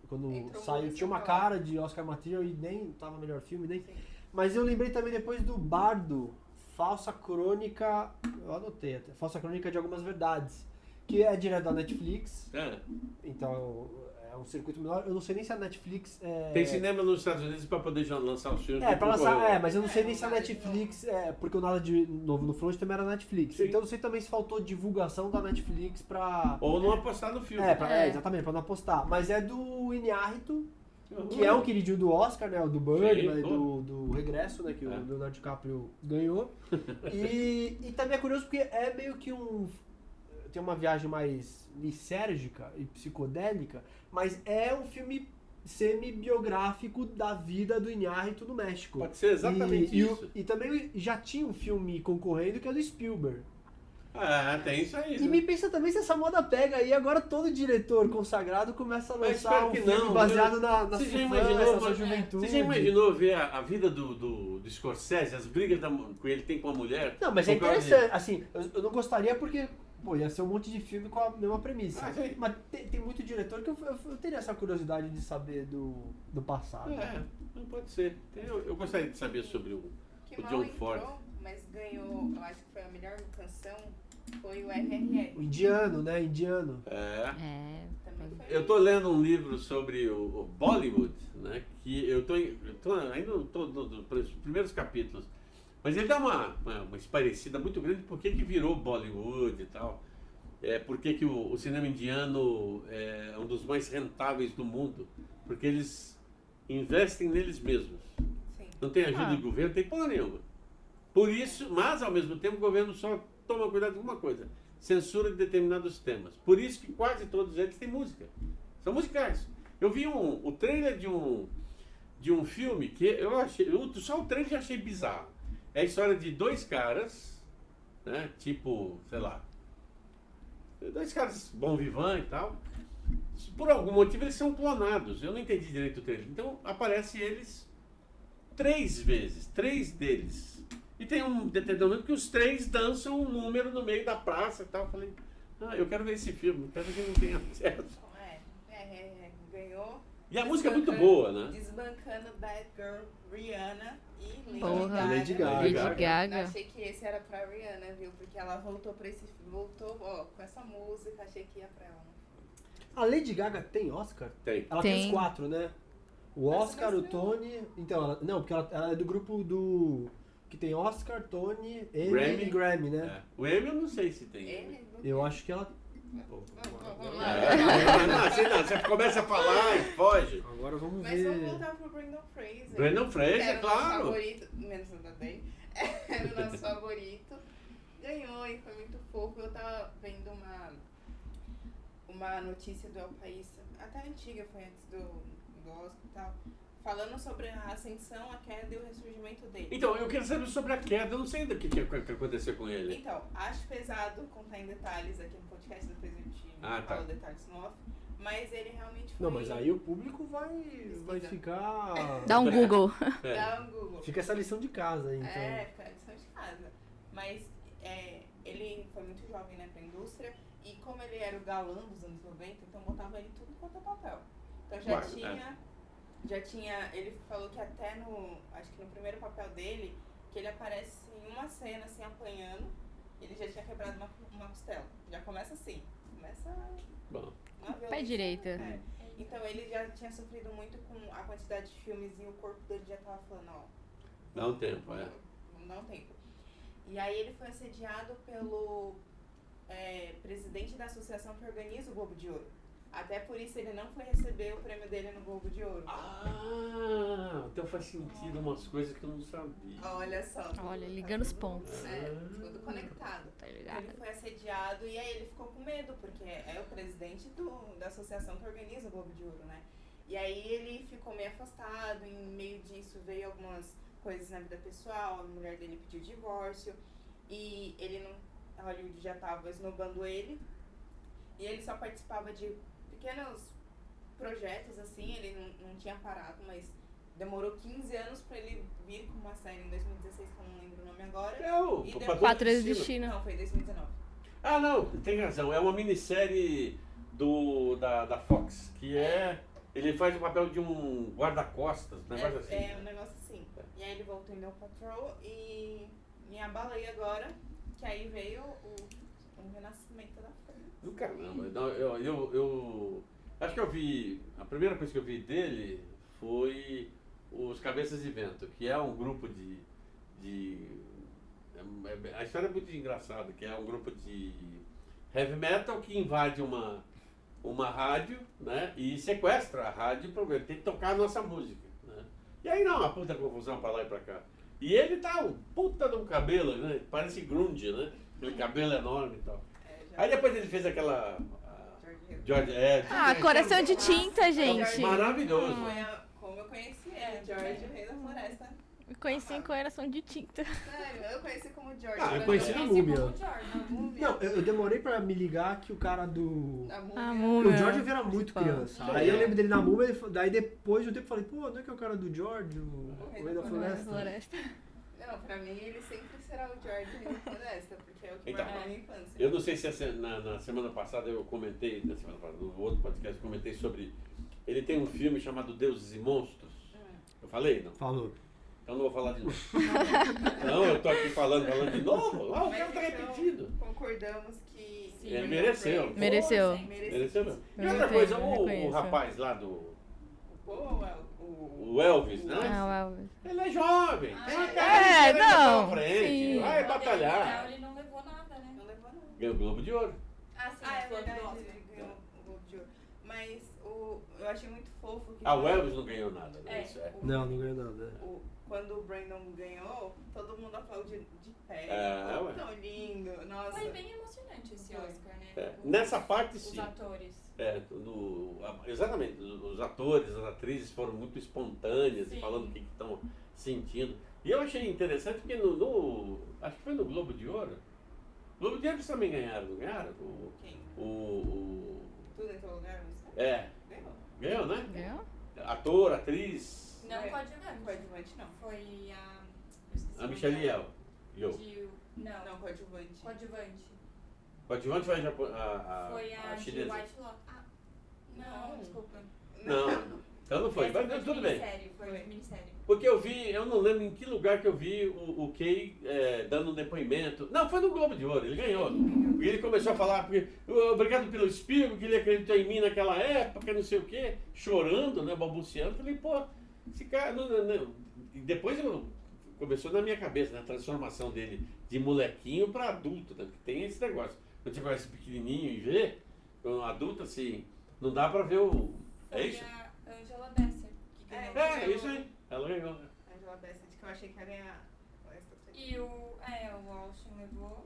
quando Entrou saiu muito tinha uma pra lá. cara de Oscar Material e nem tava melhor filme, nem. Mas eu lembrei também depois do Bardo, Falsa Crônica, eu anotei até, Falsa Crônica de Algumas Verdades, que é direto da Netflix, É. então é um circuito menor. Eu não sei nem se a Netflix Tem cinema nos Estados Unidos para poder já lançar os filmes. pra lançar, concorreu. mas eu não sei nem se a Nada de Netflix, porque o Nada de Novo no Front também era Netflix. Sim. Então eu não sei também se faltou divulgação da Netflix pra... Ou não apostar no filme. Exatamente, pra não apostar. Mas é do Iñárritu, que é um queridinho do Oscar, né? O do Birdman, Sim, do Regresso, né? Que É. o Leonardo DiCaprio ganhou. E também é curioso porque é meio que tem uma viagem mais lisérgica e psicodélica, mas é um filme semi-biográfico da vida do Iñárritu no México. Pode ser exatamente e isso. E também já tinha um filme concorrendo que é do Spielberg. Tem isso aí. E me pensa também se essa moda pega aí, agora todo diretor consagrado começa a Mas lançar espero um que filme não, baseado na Você já sua imaginou, infância, na sua juventude. Você já imaginou ver a vida do Scorsese, as brigas que ele tem com a mulher? Não, mas é Por causa de- interessante, assim, eu não gostaria porque, pô, ia ser um monte de filme com a mesma premissa. Sim. Mas tem muito diretor que eu teria essa curiosidade de saber do passado. Não pode ser. Eu gostaria de saber sobre o Que O mal John entrou, Ford. mas ganhou, eu acho que foi a melhor canção, foi o RRR. O indiano, né? Indiano. É. Também foi. Eu tô lendo um livro sobre o Bollywood, né? Que eu ainda não tô nos primeiros capítulos. Mas ele dá uma esparecida muito grande por que virou Bollywood e tal. Por que o cinema indiano é um dos mais rentáveis do mundo. Porque eles investem neles mesmos. Sim. Não tem ajuda do governo, tem porra nenhuma. Por isso, mas ao mesmo tempo o governo só toma cuidado com uma coisa: censura de determinados temas. Por isso que quase todos eles têm música. São musicais. Eu vi o trailer de um filme que eu achei. Só o trailer já achei bizarro. É a história de dois caras, né? Tipo, sei lá. Dois caras bom vivant e tal. Por algum motivo eles são clonados. Eu não entendi direito o trailer. Então aparece eles 3 vezes. 3 deles. E tem um determinado momento que os 3 dançam um número no meio da praça e tal. Eu falei, eu quero ver esse filme, quero que não tenha acesso. Ganhou. E a música é muito boa, né? Desbancando Bad Girl, Rihanna e Lady Porra. Gaga. Lady Gaga. Lady Eu Gaga. achei que esse era pra Rihanna, viu? Porque ela voltou pra esse filme, voltou, com essa música, achei que ia pra ela. A Lady Gaga tem Oscar? Tem. Ela tem Tem. os 4, né? O Mas Oscar, não o Tony... Então, não, porque ela é do grupo do... Que tem Oscar, Tony, Emmy e Grammy, né? O Emmy eu não sei se tem. Ele, Eu acho que ela... vamos lá. Você começa a falar e foge. Agora vamos Mas ver... vamos voltar pro Brandon Fraser. Brandon Fraser, Era o claro. nosso favorito, menos o da Day. Era o nosso favorito. Ganhou e foi muito fofo. Eu tava vendo uma notícia do El País, até antiga, foi antes do Oscar e tal, falando sobre a ascensão, a queda e o ressurgimento dele. Então, eu quero saber sobre a queda, eu não sei ainda o que aconteceu com ele. Então, acho pesado contar em detalhes aqui no podcast, depois eu te falo detalhes no off, mas ele realmente foi... Não, mas aí o público vai ficar... Dá um Google. Dá um Google. Fica essa lição de casa aí, então. Fica a lição de casa. Mas ele foi muito jovem, né, pra indústria, e como ele era o galã dos anos 90, então botava ele tudo quanto é papel. Então já tinha, ele falou que até acho que no primeiro papel dele, que ele aparece em uma cena assim, apanhando, ele já tinha quebrado uma costela. Já começa assim, Bom. uma Pé violência. direita. Então ele já tinha sofrido muito com a quantidade de filmes e o corpo dele já tava falando, Dá um tempo, vamos dar um tempo. E aí ele foi assediado pelo presidente da associação que organiza o Globo de Ouro. Até por isso ele não foi receber o prêmio dele no Globo de Ouro. Então faz sentido umas coisas que eu não sabia. Olha só. Olha, ligando os pontos. Tudo conectado. Tá ligado? Ele foi assediado e aí ele ficou com medo, porque é o presidente da associação que organiza o Globo de Ouro, né? E aí ele ficou meio afastado, em meio disso veio algumas coisas na vida pessoal, a mulher dele pediu divórcio, e ele a Hollywood já tava esnobando ele, e ele só participava de pequenos projetos, assim, ele não tinha parado, mas demorou 15 anos pra ele vir com uma série em 2016, que eu não lembro o nome agora. O E Patrulha depois- 4 do vezes Destino. destino. Não, foi 2019. Não, tem razão. É uma minissérie da Fox, que ele faz o papel de um guarda-costas, um negócio assim. Um negócio assim. E aí ele voltou em No Patrol e me abalei agora, que aí veio o renascimento da Fran. Do caramba. Não, eu acho que eu vi. A primeira coisa que eu vi dele foi os Cabeças de Vento, que é um grupo a história é muito engraçada, que é um grupo de heavy metal que invade uma rádio, né? E sequestra a rádio para ver, tem que tocar a nossa música, né? E aí não, uma puta confusão para lá e para cá. E ele tá um puta de um cabelo, né? Parece grunge, né? Aquele cabelo enorme e tal. Aí depois ele fez aquela... George, Coração de tinta, gente. Maravilhoso. Como eu conheci, George, o Rei da Floresta. Me conheci em Coração de Tinta. Sério, eu conheci como George. Eu Pra conheci mim, na Conheci Múmia. como George. A múmia. Não, eu demorei pra me ligar que o cara do... A A múmia. múmia. O George eu era muito Principal. criança. É. Aí eu lembro dele na múmia, daí depois de um tempo eu falei, pô, não é que é o cara do George, o Rei da Floresta? Floresta. Não, pra mim ele sempre será o George Rei da Floresta, porque é o que Então, marcou a minha infância. Eu não sei se na semana passada eu comentei, no outro podcast eu comentei sobre... Ele tem um filme chamado Deuses e Monstros. Eu falei, não? Falou. Então não vou falar de novo. Não, eu tô aqui falando de novo. Ah, o Mas cara tá então, repetido. concordamos que... Sim. Ele mereceu. Mereceu. Mereceu mesmo. E Eu outra entendo, coisa, eu o reconheço. rapaz lá do... O O Elvis, né? Ah, o Elvis. Ele é jovem. Ah, Tem uma é. cara de Não, pra frente. sim. Vai No batalhar. Ele não levou nada, né? Não levou não. Ganhou o Globo de Ouro. Ah, sim, Ah, é foi do verdade, Oscar. ele ganhou o Globo de Ouro. Mas eu achei muito fofo que... Ah, o Elvis não ganhou nada, né? É. Isso é. Não ganhou nada. Quando o Brandon ganhou, todo mundo aplaudiu de pé. É, Ficou ué. tão lindo. Nossa. Foi bem emocionante esse Foi. Oscar, né? É, Os- nessa parte, Os sim. atores. Exatamente. Os atores, as atrizes foram muito espontâneas, Sim. falando o que estão sentindo. E eu achei interessante porque acho que foi no Globo de Ouro. Globo de Ouro eles também ganharam, não ganharam? Quem? O Tudo em todo lugar, mas... é, Ganhou. ganhou, né? Ganhou? Ator, atriz, Não É, coadjuvante. Coadjuvante não. Foi a... eu esqueci o a nome Michelle dela. Yeoh. Não, Não, coadjuvante. coadjuvante. Coadjuvante foi Foi a a de chinesa. White Lotus. Ah, não, Não. desculpa. Não, então não foi, Essa mas de tudo bem. minissérie, Foi Foi. de minissérie. Porque eu não lembro em que lugar que eu vi o Kay dando um depoimento. Não, foi no Globo de Ouro, ele ganhou. Porque ele começou a falar, porque, obrigado pelo Spielberg, que ele acreditou em mim naquela época, não sei o quê, chorando, né, balbuciando. Falei, pô, esse cara... Não. E depois começou na minha cabeça, né, a transformação dele de molequinho para adulto, né, porque tem esse negócio. Quando você conhece pequenininho e vê, um adulto assim, não dá pra ver o... Foi É isso? a Angela Bassett que ganhou. É isso aí, ela ganhou. Angela Bassett, que eu achei que ia ganhar. Essa foi. E o Austin levou.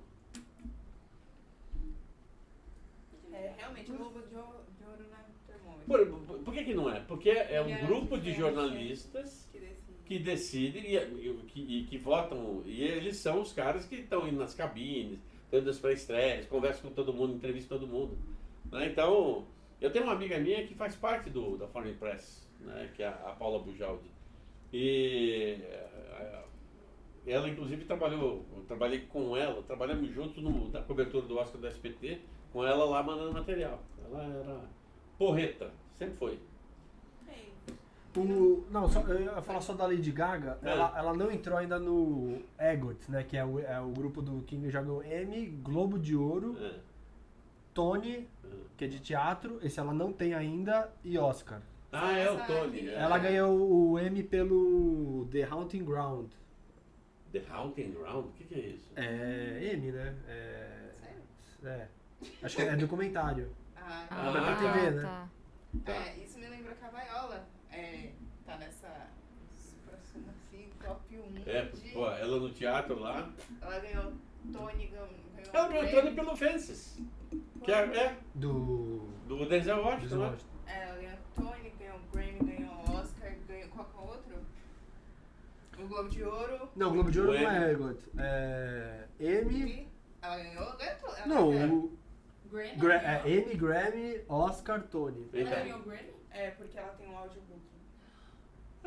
Realmente, o Globo de Ouro não é termômetro. Por que não é? Porque é um Ele era grupo de diferente. jornalistas Que decide. que decidem e que votam, e eles são os caras que estão indo nas cabines, estão indo nas pré-estreias, conversam com todo mundo, entrevistam todo mundo. Né? Então, eu tenho uma amiga minha que faz parte da Foreign Press, né? Que é a Paula Bujaldi. E ela, inclusive, eu trabalhei com ela, trabalhamos juntos na cobertura do Oscar do SBT, com ela lá mandando material. Ela era porreta, sempre foi. Não, eu ia falar só da Lady Gaga. É. Ela não entrou ainda no EGOT, né? Que é o grupo do King já ganhou Emmy, Globo de Ouro, É. Tony, que é de teatro. Esse ela não tem ainda, e Oscar. Ah, é o Tony. Ela ganhou o Emmy pelo The Haunting Ground. The Haunting Ground? O que é isso? É Emmy, né? Sério? Acho que é documentário. Ah, vai pra TV, né? Tá. Tá. Isso me lembrou que a Viola tá nessa próxima assim, top 1 de... Pô, ela no teatro lá. Ela ganhou Tony, ganhou Ela ganhou o Tony pelo Fences. Que é Do do Denzel Washington, né? Washington. Ela ganhou Tony, ganhou Grammy, ganhou Oscar, ganhou qual que é o outro? O Globo de Ouro. Não, o Globo de Ouro O não é Emmy. EGOT. É Emmy. Ela ganhou tudo. Ela Não, ganhou. o Grammy? Emmy, Grammy, Oscar, Tony. Ela Então. ganhou Grammy? É, porque ela tem um audiobook.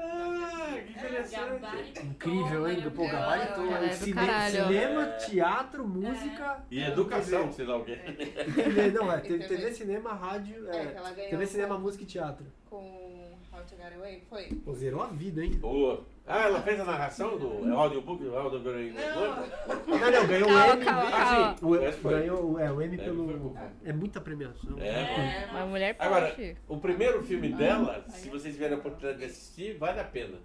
Ah, que interessante. Gabaritou, Incrível, hein? Pô, maravilhosa. gabaritou. Ela é do Cine- caralho. Cinema, teatro, música. E educação, sei lá o quê. TV, não, E TV, TV. cinema, rádio. É, que ela ganhou TV, cinema, com- música e teatro. Com How to Get Away, foi? Pô, zerou a vida, hein? Boa. Ah, ela fez a narração do audiobook do Aldo Granho. Não, ganhou Calma, o Emmy. calma, calma. O, Essa foi. ganhou o Emmy É, pelo. foi. É muita premiação. É, Uma mulher Agora, forte. o primeiro filme dela, se vocês tiverem a oportunidade de assistir, vale a pena.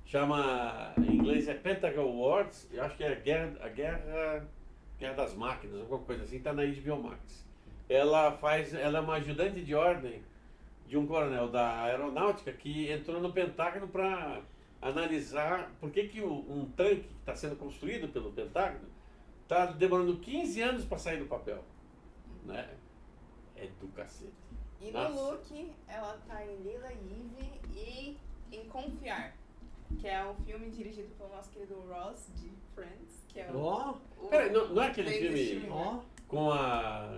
Chama, em inglês é Pentagon Wars, eu acho que é a Guerra das Máquinas, alguma coisa assim, tá na HBO Max. Ela é uma ajudante de ordem de um coronel da aeronáutica que entrou no Pentágono para analisar por que um tanque que está sendo construído pelo Pentágono está demorando 15 anos para sair do papel. Né? É do cacete. E Nossa. no look, ela tá em Lila Eve e em Confiar. que é um filme dirigido pelo nosso querido Ross de Friends, que é Ó, o Peraí, não é aquele David filme Schwimmer. ó. com a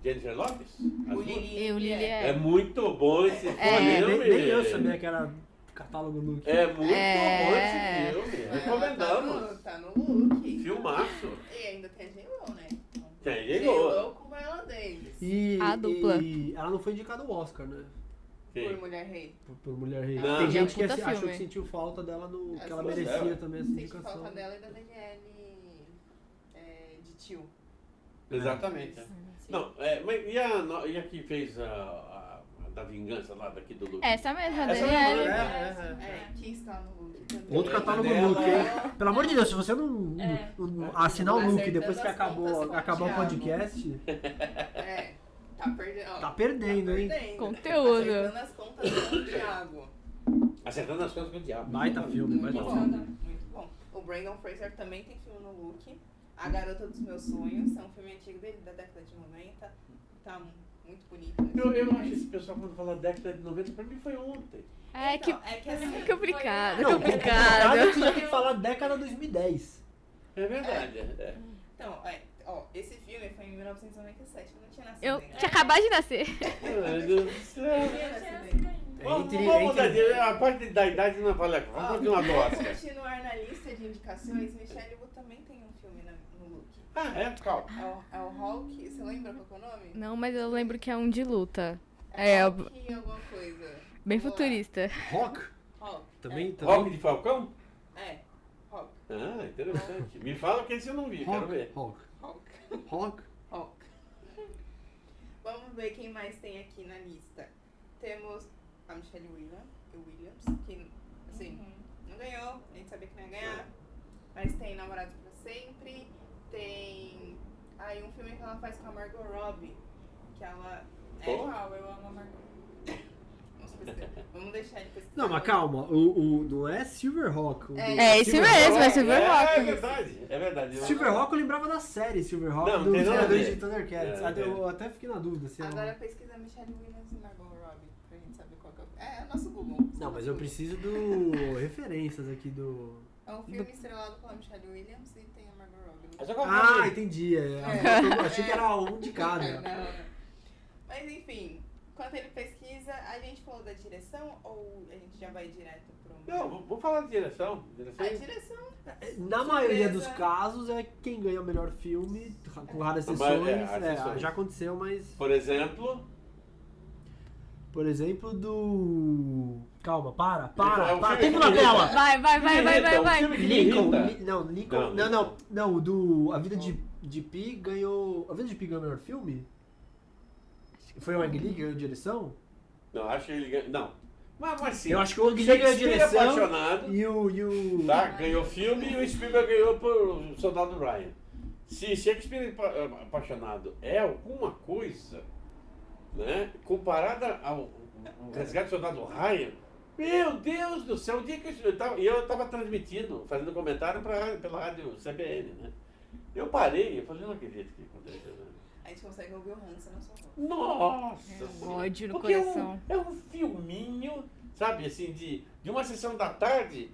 Jennifer Lopez? O Azul? Lili. Eu, Lili, É muito bom esse filme. Nem eu sabia que era catálogo Look. É muito É. bom esse filme. Recomendamos. Tá no look. Filmaço. E ainda tem a J-Lo, né? Tem J-Lo J-Lo. com Viola Davis. A dupla. E ela não foi indicada ao Oscar, né? Por Quem? Mulher Rei. Por Mulher Rei. Não. Tem É um gente que puta achou filme. que sentiu falta dela no. Que ela Pois merecia é. também essa Sente indicação. falta dela e da Daniele de Tio. Exatamente. Sim. Não, mas e a que fez a da vingança lá daqui do Luke? Essa mesma, a Essa Daniela. mesma, É, que está no look também. Outro catálogo Dela. Look, hein? Pelo amor de Deus, se você não assinar o Look Acertando depois que as contas com o acabar o Thiago. podcast, É, tá perdendo. ó, tá perdendo, hein? Conteúdo. Acertando as contas com o Thiago. Acertando as coisas com o diabo. Baita filme, Muito baita bom, filme. muito bom. O Brandon Fraser também tem filme no look. A Garota dos Meus Sonhos, é um filme antigo dele, da década de 90. Tá muito bonito. né? Eu acho esse pessoal quando fala década de 90, pra mim foi ontem. É que Então, é que assim, é complicado, Não, complicado. complicado, você já tem que falar década 2010. É verdade. É. Então, esse filme foi em 1997, eu não tinha nascido Eu ainda. tinha acabado de nascer. Meu Deus do céu. Eu não tinha nascido ainda. Vamos a parte da idade não vale a pena. Vamos continuar do Vamos Oscar. continuar na lista de indicações. Michelle Wu também tem um filme no look. Ah, é? Qual? É o Hulk, você lembra qual que é o nome? Não, mas eu lembro que é um de luta. É É, Hulk alguma coisa. Bem Vamos lá. futurista. Rock? Hulk. Também. Rock de Falcão? É, Hulk. Ah, interessante. Me fala que esse eu não vi, quero ver. Rock. Hulk. Rock. Hulk. Vamos ver quem mais tem aqui na lista. Temos a Michelle Williams, que, assim, não ganhou, a gente sabia que não ia ganhar. Mas tem Namorados pra Sempre, tem um filme que ela faz com a Margot Robbie, que ela... Pô. Qual? Eu amo a Margot. Vamos pesquisar. Vamos deixar ele pesquisar. Não, mas calma, não é Silverhawk. É esse mesmo, é Silverhawk. É verdade, é verdade. Silverhawk eu lembrava da série Silverhawk Não, dos tem nada a criadores ver. de Thundercats. É, Eu até fiquei na dúvida se Agora pesquisa Michelle Williams e Margot Robbie, pra gente saber qual que é. É o nosso Google. Não, mas eu preciso do referências aqui do. É um filme estrelado pela Michelle Williams e tem a Margot Robbie. Mas qual Ah, filme? entendi. Eu achei que era um de cada. Não. Mas enfim, enquanto ele pesquisa, a gente falou da direção ou a gente já vai direto pro... Não, vamos falar de direção. A direção. Na maioria dos casos é quem ganha o melhor filme, com raras Mas, exceções. raras exceções. Já aconteceu, mas. Por exemplo, Por exemplo, do. Calma, para. É um filme Tempo que na me tela! Vai, vai, vai, vai, vai, vai. filme que me Lincoln. irrita. Lincoln. Não, o do. A Vida de Pi ganhou. A Vida de Pi ganhou o melhor filme? Foi o Ang Lee que ganhou direção? Não, acho que ele ganhou. Não. Mas sim. Eu acho que o Ang Lee ganhou Shakespeare direção. Apaixonado, E o. tá? Ganhou filme e o Spielberg ganhou por Soldado Ryan. Se Shakespeare Apaixonado é alguma coisa, né? Comparada ao Resgate do Soldado Ryan, meu Deus do céu, o dia que eu tava transmitindo, fazendo comentário pela rádio CBN, né? Eu parei, eu falei, não acredito que aconteceu. Né? A gente consegue ouvir o Hansen na sua voz. Nossa! Ódio no Porque coração. é um filminho, sabe, assim, de uma sessão da tarde,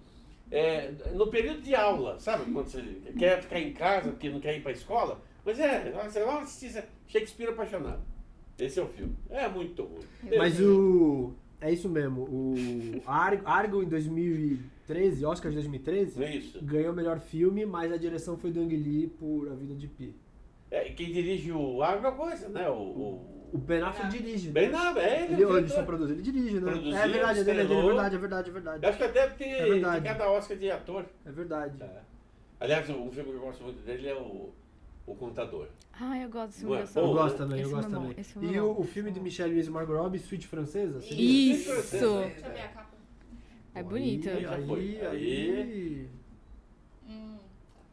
no período de aula, sabe? Quando você quer ficar em casa porque não quer ir pra escola. Mas você vai assistir Shakespeare Apaixonado. Esse é o filme. É muito ruim. Mas é isso mesmo. O Argo em 2013, Oscar de 2013, É isso. ganhou o melhor filme, mas a direção foi do Ang Lee por A Vida de Pi. Quem dirige o Água Coisa, né? O O Ben Affleck dirige. Ben Affleck, Ele o só diretor. produz, ele dirige, né? Produziu, É verdade, é estrelou. verdade. Eu acho que deve ter É verdade. indicado a Oscar de ator. É verdade. Aliás, um filme que eu gosto muito dele é o Contador. Ai, eu gosto desse Não é filme. bom? Eu gosto também, Esse eu gosto filme é bom, também. esse filme é E bom. o filme de Michelle Williams e Margot Robbie, Suíte Francesa? sim. Isso! Deixa eu ver a capa. É bonito. Aí, Já foi. aí.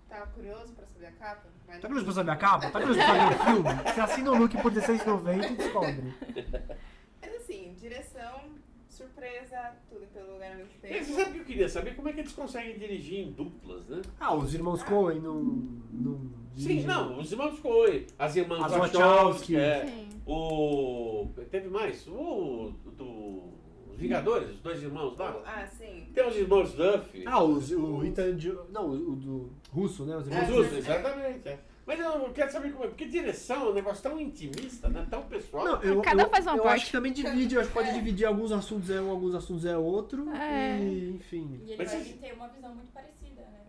Tá curioso pra saber a capa? Vai Tá no- curioso pra saber a capa? Tá curioso pra saber o filme? Você assina o look por R$16,90 e descobre. Mas assim, direção, surpresa, tudo pelo lugar ao mesmo Você tempo. sabe o que eu queria saber? Como é que eles conseguem dirigir em duplas, né? Ah, os irmãos Coen não Sim, dirigem. não, os irmãos Coen, as irmãs As Wachowski, Wachowski. Sim. teve mais, dos Vingadores, os dois irmãos lá. Ah, sim. Tem os irmãos Duff. Ah, o Ethan... Não, o do russo, né? Os irmãos Os É, russos, é. exatamente. É. Mas eu quero saber como é. Porque direção é um negócio tão intimista, né? Tão pessoal. Não, Cada um faz uma eu parte. acho que também divide, eu acho que pode dividir alguns assuntos é um, alguns assuntos é outro. É. E, enfim. E ele Mas vai vocês- ter uma visão muito parecida, né?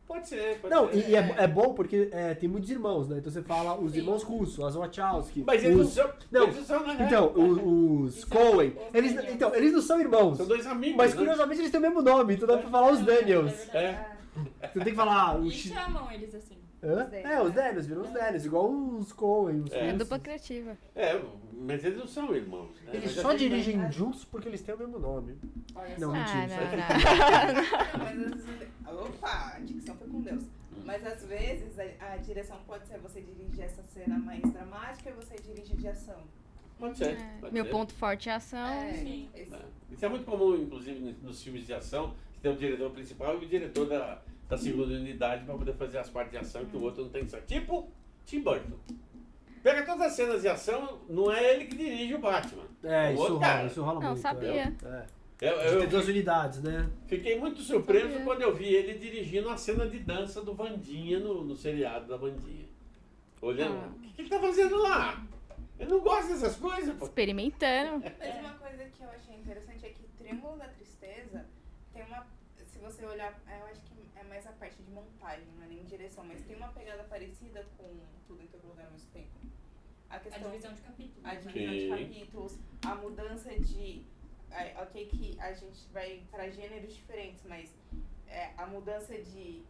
Pode ser, pode Não, ser. e é bom porque tem muitos irmãos, né? Então você fala os Sim. irmãos russos, as Wachowski. Mas eles não os... são. Não, eles não são, né? Então, os Os Coen, Daniels. eles não são irmãos. São dois amigos. Mas né? curiosamente eles têm o mesmo nome, então dá pra falar os Daniels. É. Ah, Você tem que falar E os... chamam eles assim. Hã? Os Daniels, É, os né? Daniels, viram os Daniels, igual os Coen, os É. É russos. dupla criativa. É, mas eles não são irmãos. Né? Eles Mas só é- dirigem juntos porque eles têm o mesmo nome. Olha Não, só. mentira, isso não. Mas às vezes, opa, a dicção foi com Deus. Mas às vezes a direção pode ser você dirigir essa cena mais dramática e você dirige de ação. Pode ser. É, pode Meu ser. ponto forte é a ação. Sim. Esse- É. Isso é muito comum, inclusive, nos filmes de ação. Você tem o diretor principal e o diretor da segunda unidade para poder fazer as partes de ação que o outro não tem que ser. Tipo Tim Burton. Pega todas as cenas de ação, não é ele que dirige o Batman. É, o isso outro rola, cara. isso rola Não, muito. sabia. Eu Tem duas unidades, né? fiquei muito surpreso Sabia. quando eu vi ele dirigindo a cena de dança do Vandinha no seriado da Vandinha. Olhando, o que ele tá fazendo lá? Eu não gosto dessas coisas, pô. Experimentando. Mas uma coisa que eu achei interessante é que Triângulo da Tristeza tem uma. Se você olhar, eu acho que é mais a parte de montagem, não é nem direção, mas tem uma pegada parecida com Tudo em Todo Lugar ao mesmo tempo. A A questão. divisão de capítulos. A né? divisão de Sim. capítulos, a mudança de. Ok, que a gente vai para gêneros diferentes, mas a mudança de.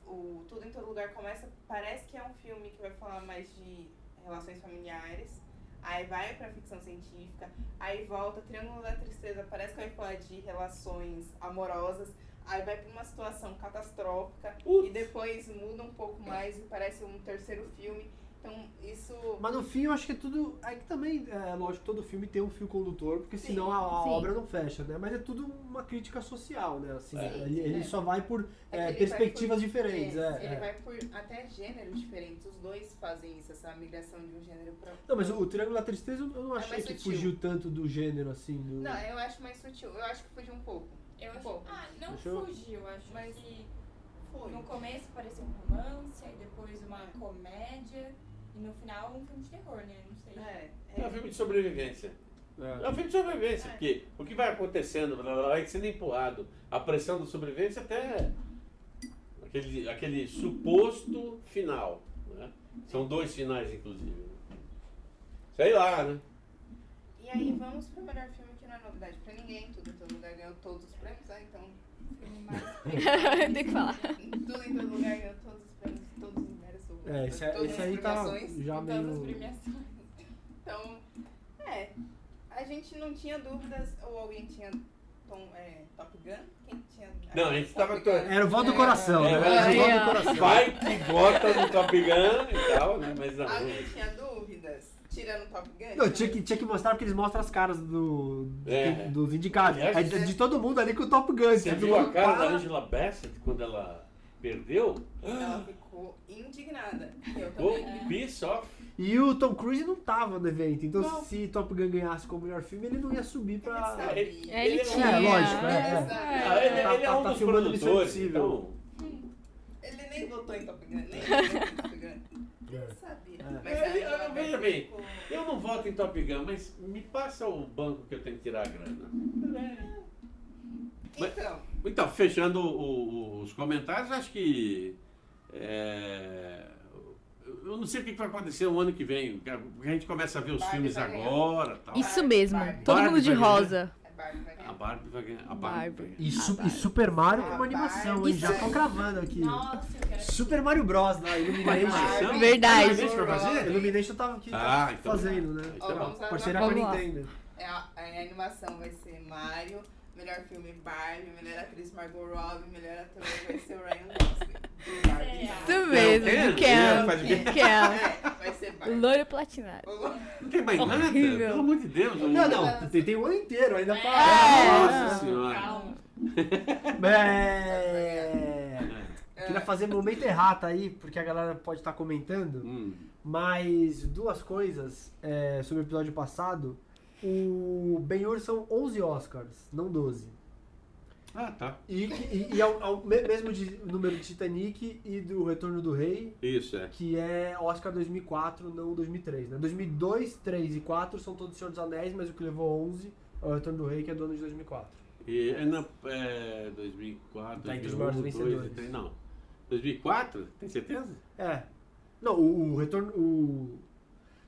O Tudo em Todo Lugar começa. Parece que é um filme que vai falar mais de relações familiares. Aí vai pra ficção científica, aí volta, Triângulo da Tristeza, parece que vai falar de relações amorosas, aí vai pra uma situação catastrófica Putz. e depois muda um pouco mais e parece um terceiro filme. Então isso. Mas no fim eu acho que é tudo. Aí que também, lógico, todo filme tem um fio condutor, porque Sim, senão a sim. obra não fecha, né? Mas é tudo uma crítica social, né? Assim, É. ele É. só vai por É que ele perspectivas vai por- diferentes. Ele vai por até gêneros diferentes. Os dois fazem isso, essa migração de um gênero para outro. Não, mas o Triângulo da Tristeza eu não É achei mais que sutil. fugiu tanto do gênero, assim. Do... Não, eu acho mais sutil. Eu acho que fugiu um pouco. Eu acho. Pô, Não Fechou? fugiu, acho Mas- que Foi. no começo parecia um romance, aí depois uma comédia, e no final um filme de terror, né? Não sei. É um filme de sobrevivência. É um filme de sobrevivência, É. porque o que vai acontecendo, vai sendo empurrado. A pressão da sobrevivência até aquele suposto final. Né? São dois finais, inclusive. Sei lá, né? E aí vamos pro melhor filme que não é novidade pra ninguém. Tudo em Todo Lugar ganhou todos os prêmios, né? Então, filme mais Tem que falar. Tudo em Todo Lugar ganhou todos os prêmios, todos os merecedores. Esse aí tá já Todas as meio. premiações. Então, a gente não tinha dúvidas, ou alguém tinha Top Gun? Quem tinha? Não, a gente tava Top Gun. Era o voto do coração, É, né? mas Era o voto é. do coração. Vai que bota no Top Gun e tal, né? Mas não. Alguém tinha dúvidas? Tirando Top Gun? Não, tinha que mostrar porque eles mostram as caras É. dos indicados. Aliás, É de todo mundo ali com o Top Gun. Você viu a cara da Angela Bassett quando ela perdeu? Ela ficou indignada. Eu Ficou também. piece off. E o Tom Cruise não tava no evento, então Não. se Top Gun ganhasse como melhor filme, ele não ia subir pra... Ele sabe. Ele é um- tinha. É, lógico, Ele é. sabe. Ah, ele Tá- é um tá dos filmando Missão produtores, Impossível. então... Ele nem votou em Top Gun, nem votou em Top Gun. Ele sabia. É. Mas a Angela Veja Bassett bem, ficou- eu não voto em Top Gun, mas me passa o banco que eu tenho que tirar a grana. Então, fechando os comentários, acho que... eu não sei o que vai acontecer o ano que vem, porque a gente começa a ver os Barbie filmes vai ganhar. agora tal. Isso mesmo. Barbie. Todo Barbie mundo de vai ganhar. rosa. É Barbie, vai A ganhar. Barbie vai ganhar. A Barbie. vai ganhar. E Super Mario Ah, como animação, Barbie. hein? Já tô cravando aqui. Nossa, eu quero Super Mario Bros. Lá, Illumination. Barbie. Verdade. Illumination vai fazer? Illumination tava aqui Ah, então fazendo, né? Então, Ó, vamos lá, Parceria com a Vamos lá. Nintendo. A animação vai ser Mario, melhor filme Barbie, melhor atriz Margot Robbie, melhor ator vai ser o Ryan Gosling. Do Barbie. Isso mesmo. Ken? Do Ken. Faz bem. Ken. Vai ser Barbie. Loiro platinado. Não tem mais nada? Horrível. Pelo amor de Deus. Não, tem um ano inteiro ainda pra... Nossa É. senhora. Calma. Queria fazer momento errata aí, porque a galera pode estar comentando. Hum. Mas duas coisas sobre o episódio passado. O Ben-Hur são 11 Oscars, não 12. Ah, tá. E ao mesmo número de Titanic e do Retorno do Rei, Isso, é. que é Oscar 2004, não 2003, né? 2002, 3 e 4 são todos Senhor dos Anéis, mas o que levou 11 é o Retorno do Rei, que é do ano de 2004. E 2004, Tá entre os 2001, maiores 2 e vencedores. 3, não. 2004? Tem certeza? É. Não, o Retorno... O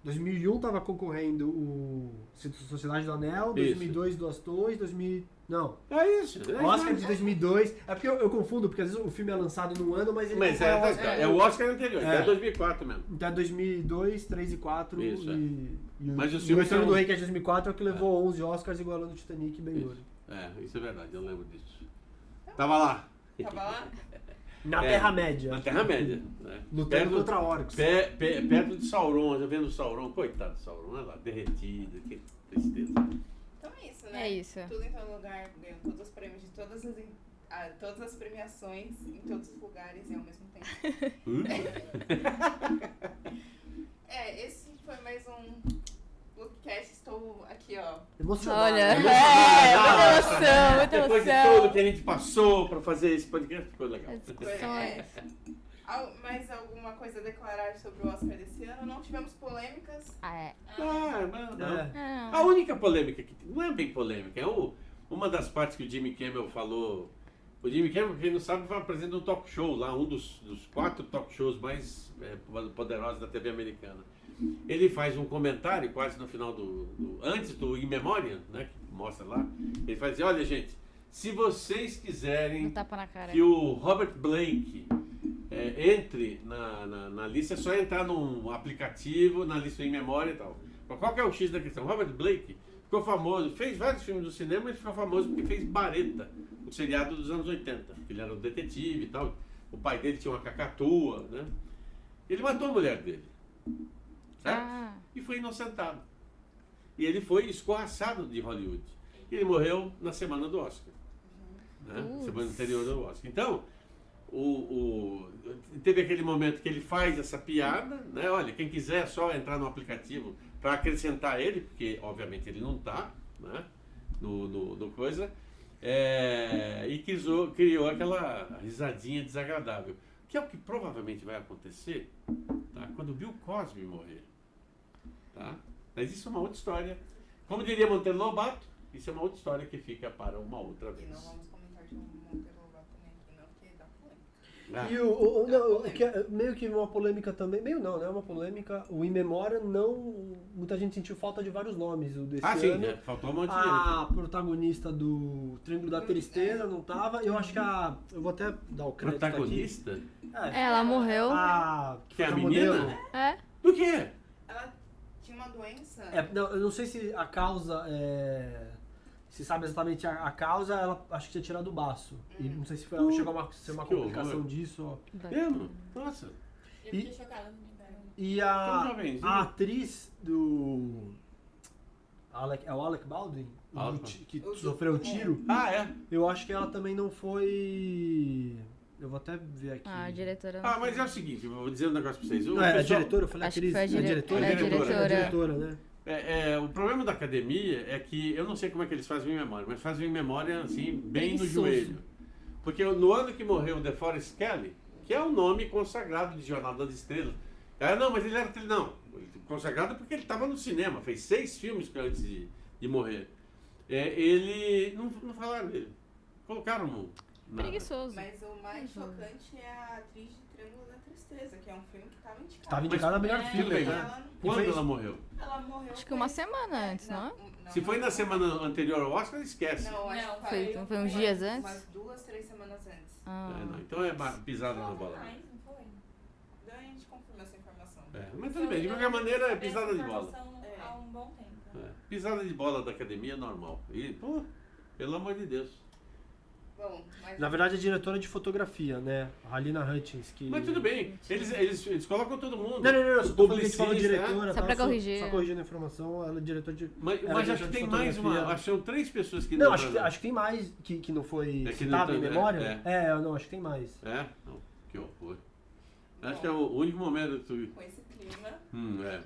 2001 tava concorrendo o Sociedade do Anel, 2002 Duas Torres, 2000... Não. É isso. O Oscar de 2002. É porque eu confundo, porque às vezes o filme é lançado num ano, mas ele Mas não foi ao Oscar. é o Oscar anterior, É. é 2004 mesmo. Então é 2002, 3 e 4 Isso, é. e Mas os o filmes Retorno são- do Rei, que é de 2004, é o que levou 11 Oscars, igualando Titanic e Ben-Hur. Isso é verdade, eu lembro disso. Tava lá. Tava lá? Na É, Terra-média. Na Terra-média. Né? Lutando contra orcs. Perto de Sauron, já vendo o Sauron. Coitado do Sauron, olha lá, derretido, que tristeza. Então é isso, né? É isso. Tudo em todo lugar, ganhou todos os prêmios de todas as premiações em todos os lugares e ao mesmo tempo. Esse foi mais um Lookcast. Estou aqui, ó. Emocionado. Olha, né? muita emoção, muita Depois de emoção. tudo que a gente passou pra fazer esse podcast, ficou legal. As discussões. Mais alguma coisa a declarar sobre o Oscar desse ano? Não tivemos polêmicas. Ah, é. Não. É. A única polêmica que não é bem polêmica, é uma das partes que o Jimmy Kimmel falou. O Jimmy Kimmel, quem não sabe, apresenta um talk show lá, um dos 4 talk shows mais poderosos da TV americana. Ele faz um comentário quase no final antes do In Memoriam, né, que mostra lá. Ele faz assim: olha, gente, se vocês quiserem Um tapa na cara. que o Robert Blake entre na lista, é só entrar num aplicativo, na lista em memória e tal. Mas qual que é o X da questão? Robert Blake ficou famoso, fez vários filmes do cinema, ele ficou famoso porque fez Bareta, o seriado dos anos 80. Ele era um detetive e tal. O pai dele tinha uma cacatua, né? Ele matou a mulher dele, certo? Ah. E foi inocentado. E ele foi escorraçado de Hollywood. E ele morreu na semana do Oscar. Né? Semana anterior do Oscar. Então, teve aquele momento que ele faz essa piada, né? Olha, quem quiser só entrar no aplicativo para acrescentar ele, porque obviamente ele não está, né? no coisa, e criou aquela risadinha desagradável, que é o que provavelmente vai acontecer, tá? Quando o Bill Cosby morrer. Tá? Mas isso é uma outra história. Como diria Monteiro Lobato, isso é uma outra história que fica para uma outra E vez. não vamos comentar de Monteiro Lobato também aqui, não, porque dá polêmica. Ah, E o que é meio que uma polêmica também, meio não, né? Uma polêmica, o In Memoriam muita gente sentiu falta de vários nomes desse sim, ano. né? Faltou um monte de gente. A protagonista do Triângulo da Tristeza não tava. Eu acho que eu vou até dar o crédito Protagonista? aqui. Ela morreu. Que é a faz menina? modelo. É. Do quê? Ela tinha uma doença. Não, eu não sei se a causa se sabe exatamente a causa, ela acho que tinha tirado o baço. E não sei se chegou a ser uma que complicação horror. disso. Ó. Mesmo? Nossa. Eu fiquei chocada também, cara. E Tão jovenzinho. a atriz do. É o Alec Baldwin? Que sofreu o tiro. Ah, é? Eu acho que ela também não foi. Eu vou até ver aqui. Ah, a diretora. Ah, mas é o seguinte, eu vou dizer um negócio pra vocês. O Não, é a pessoal- diretora? Eu falei Acho atriz. que foi a diretora? ela é diretora. É a diretora, né? O problema da academia é que eu não sei como é que eles fazem em memória, mas fazem em memória assim, bem no Preguiçoso. joelho. Porque no ano que morreu o DeForest Kelley, que é o nome consagrado de Jornada das Estrelas. Não, mas ele era. Não, consagrado porque ele estava no cinema, fez 6 filmes antes de morrer. Ele. Não falaram dele. Colocaram nada. Preguiçoso. Mas o mais chocante é a atriz de Triângulo da Tristeza, que é um filme que estava indicado. Tava indicada a melhor É, filme, bem, né? ela, Quando fez- ela morreu? ela morreu. Acho que uma semana antes, não é? Se foi na semana anterior ao Oscar, esquece. Não, acho Não, que foi uns dias antes? Umas 2, 3 semanas antes. Ah. Não, então é pisada na bola. Mais, não foi? Daí a gente confirma essa informação. Mas tudo bem, de qualquer maneira é pisada de bola. Informação há um bom tempo. Pisada de bola da academia é normal. E, pô, pelo amor de Deus. Bom, mas Na verdade, é diretora de fotografia, né? A Halina Hutchins. Que... Mas tudo bem, eles colocam todo mundo. Não, só tô falando que a gente falou Publicista, diretora. Só tá? pra corrigir. Só corrigindo a informação, ela é diretora de. Mas ela é acho diretora que de tem mais fotografia. uma. Acho que são 3 pessoas que Não, não. acho que tem mais que não foi É que citado não em tá- memória. Não, acho que tem mais. É? Não, que horror. Acho que é o único momento que tu. com esse clima,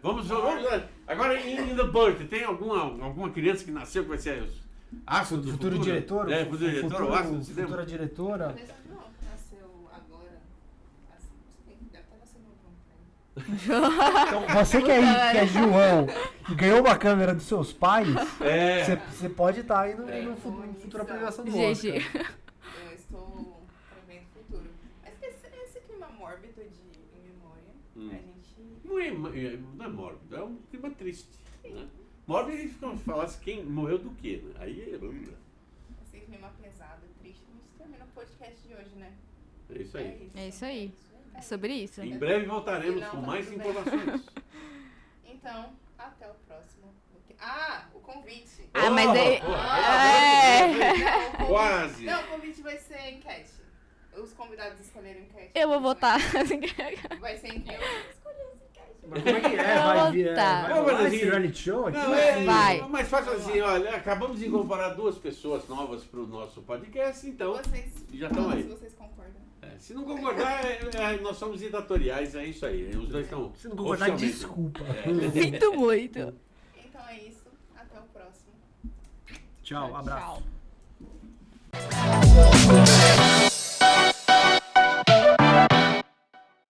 Vamos agora in the birth, tem alguma criança que nasceu que vai ser astro do Futuro diretor? Futuro diretor ou astro do cinema? Futura diretora. Vanessa João, que nasceu agora. Assim, deve estar nascendo novo. Então, você que é João e ganhou uma câmera dos seus pais, você pode estar aí no futura premiação do Oscar. GG. Eu estou prevendo o futuro. Mas esse clima mórbido de In Memória, a gente... Não é mórbido, é um clima triste. Né? Mórbido, a gente falasse quem morreu do quê, né? Aí Esse clima pesado, triste, a gente termina o podcast de hoje, né? é isso aí. É isso aí. É sobre isso. Em breve voltaremos Não, com tá mais tudo bem. informações. Então, até o próximo. Ah, o convite. Ah, mas aí... Não, o Quase. Não, o convite vai ser enquete. Os convidados escolheram enquete. Eu vou votar. Vai ser enquete. Eu escolhi essa enquete. Mas como é que é? Eu Vai vou vir, tá. vai rolar esse reality show aqui? Não, Vai. Mas fácil assim, olha, acabamos de incorporar 2 pessoas novas para o nosso podcast, então Vocês já estão aí. Se vocês concordam. Se não concordar, nós somos ditatoriais, é isso aí. Os dois estão. Se não concordar, oficialmente. desculpa. Sinto muito. Então é isso. Até o próximo. Tchau, abraço. Tchau.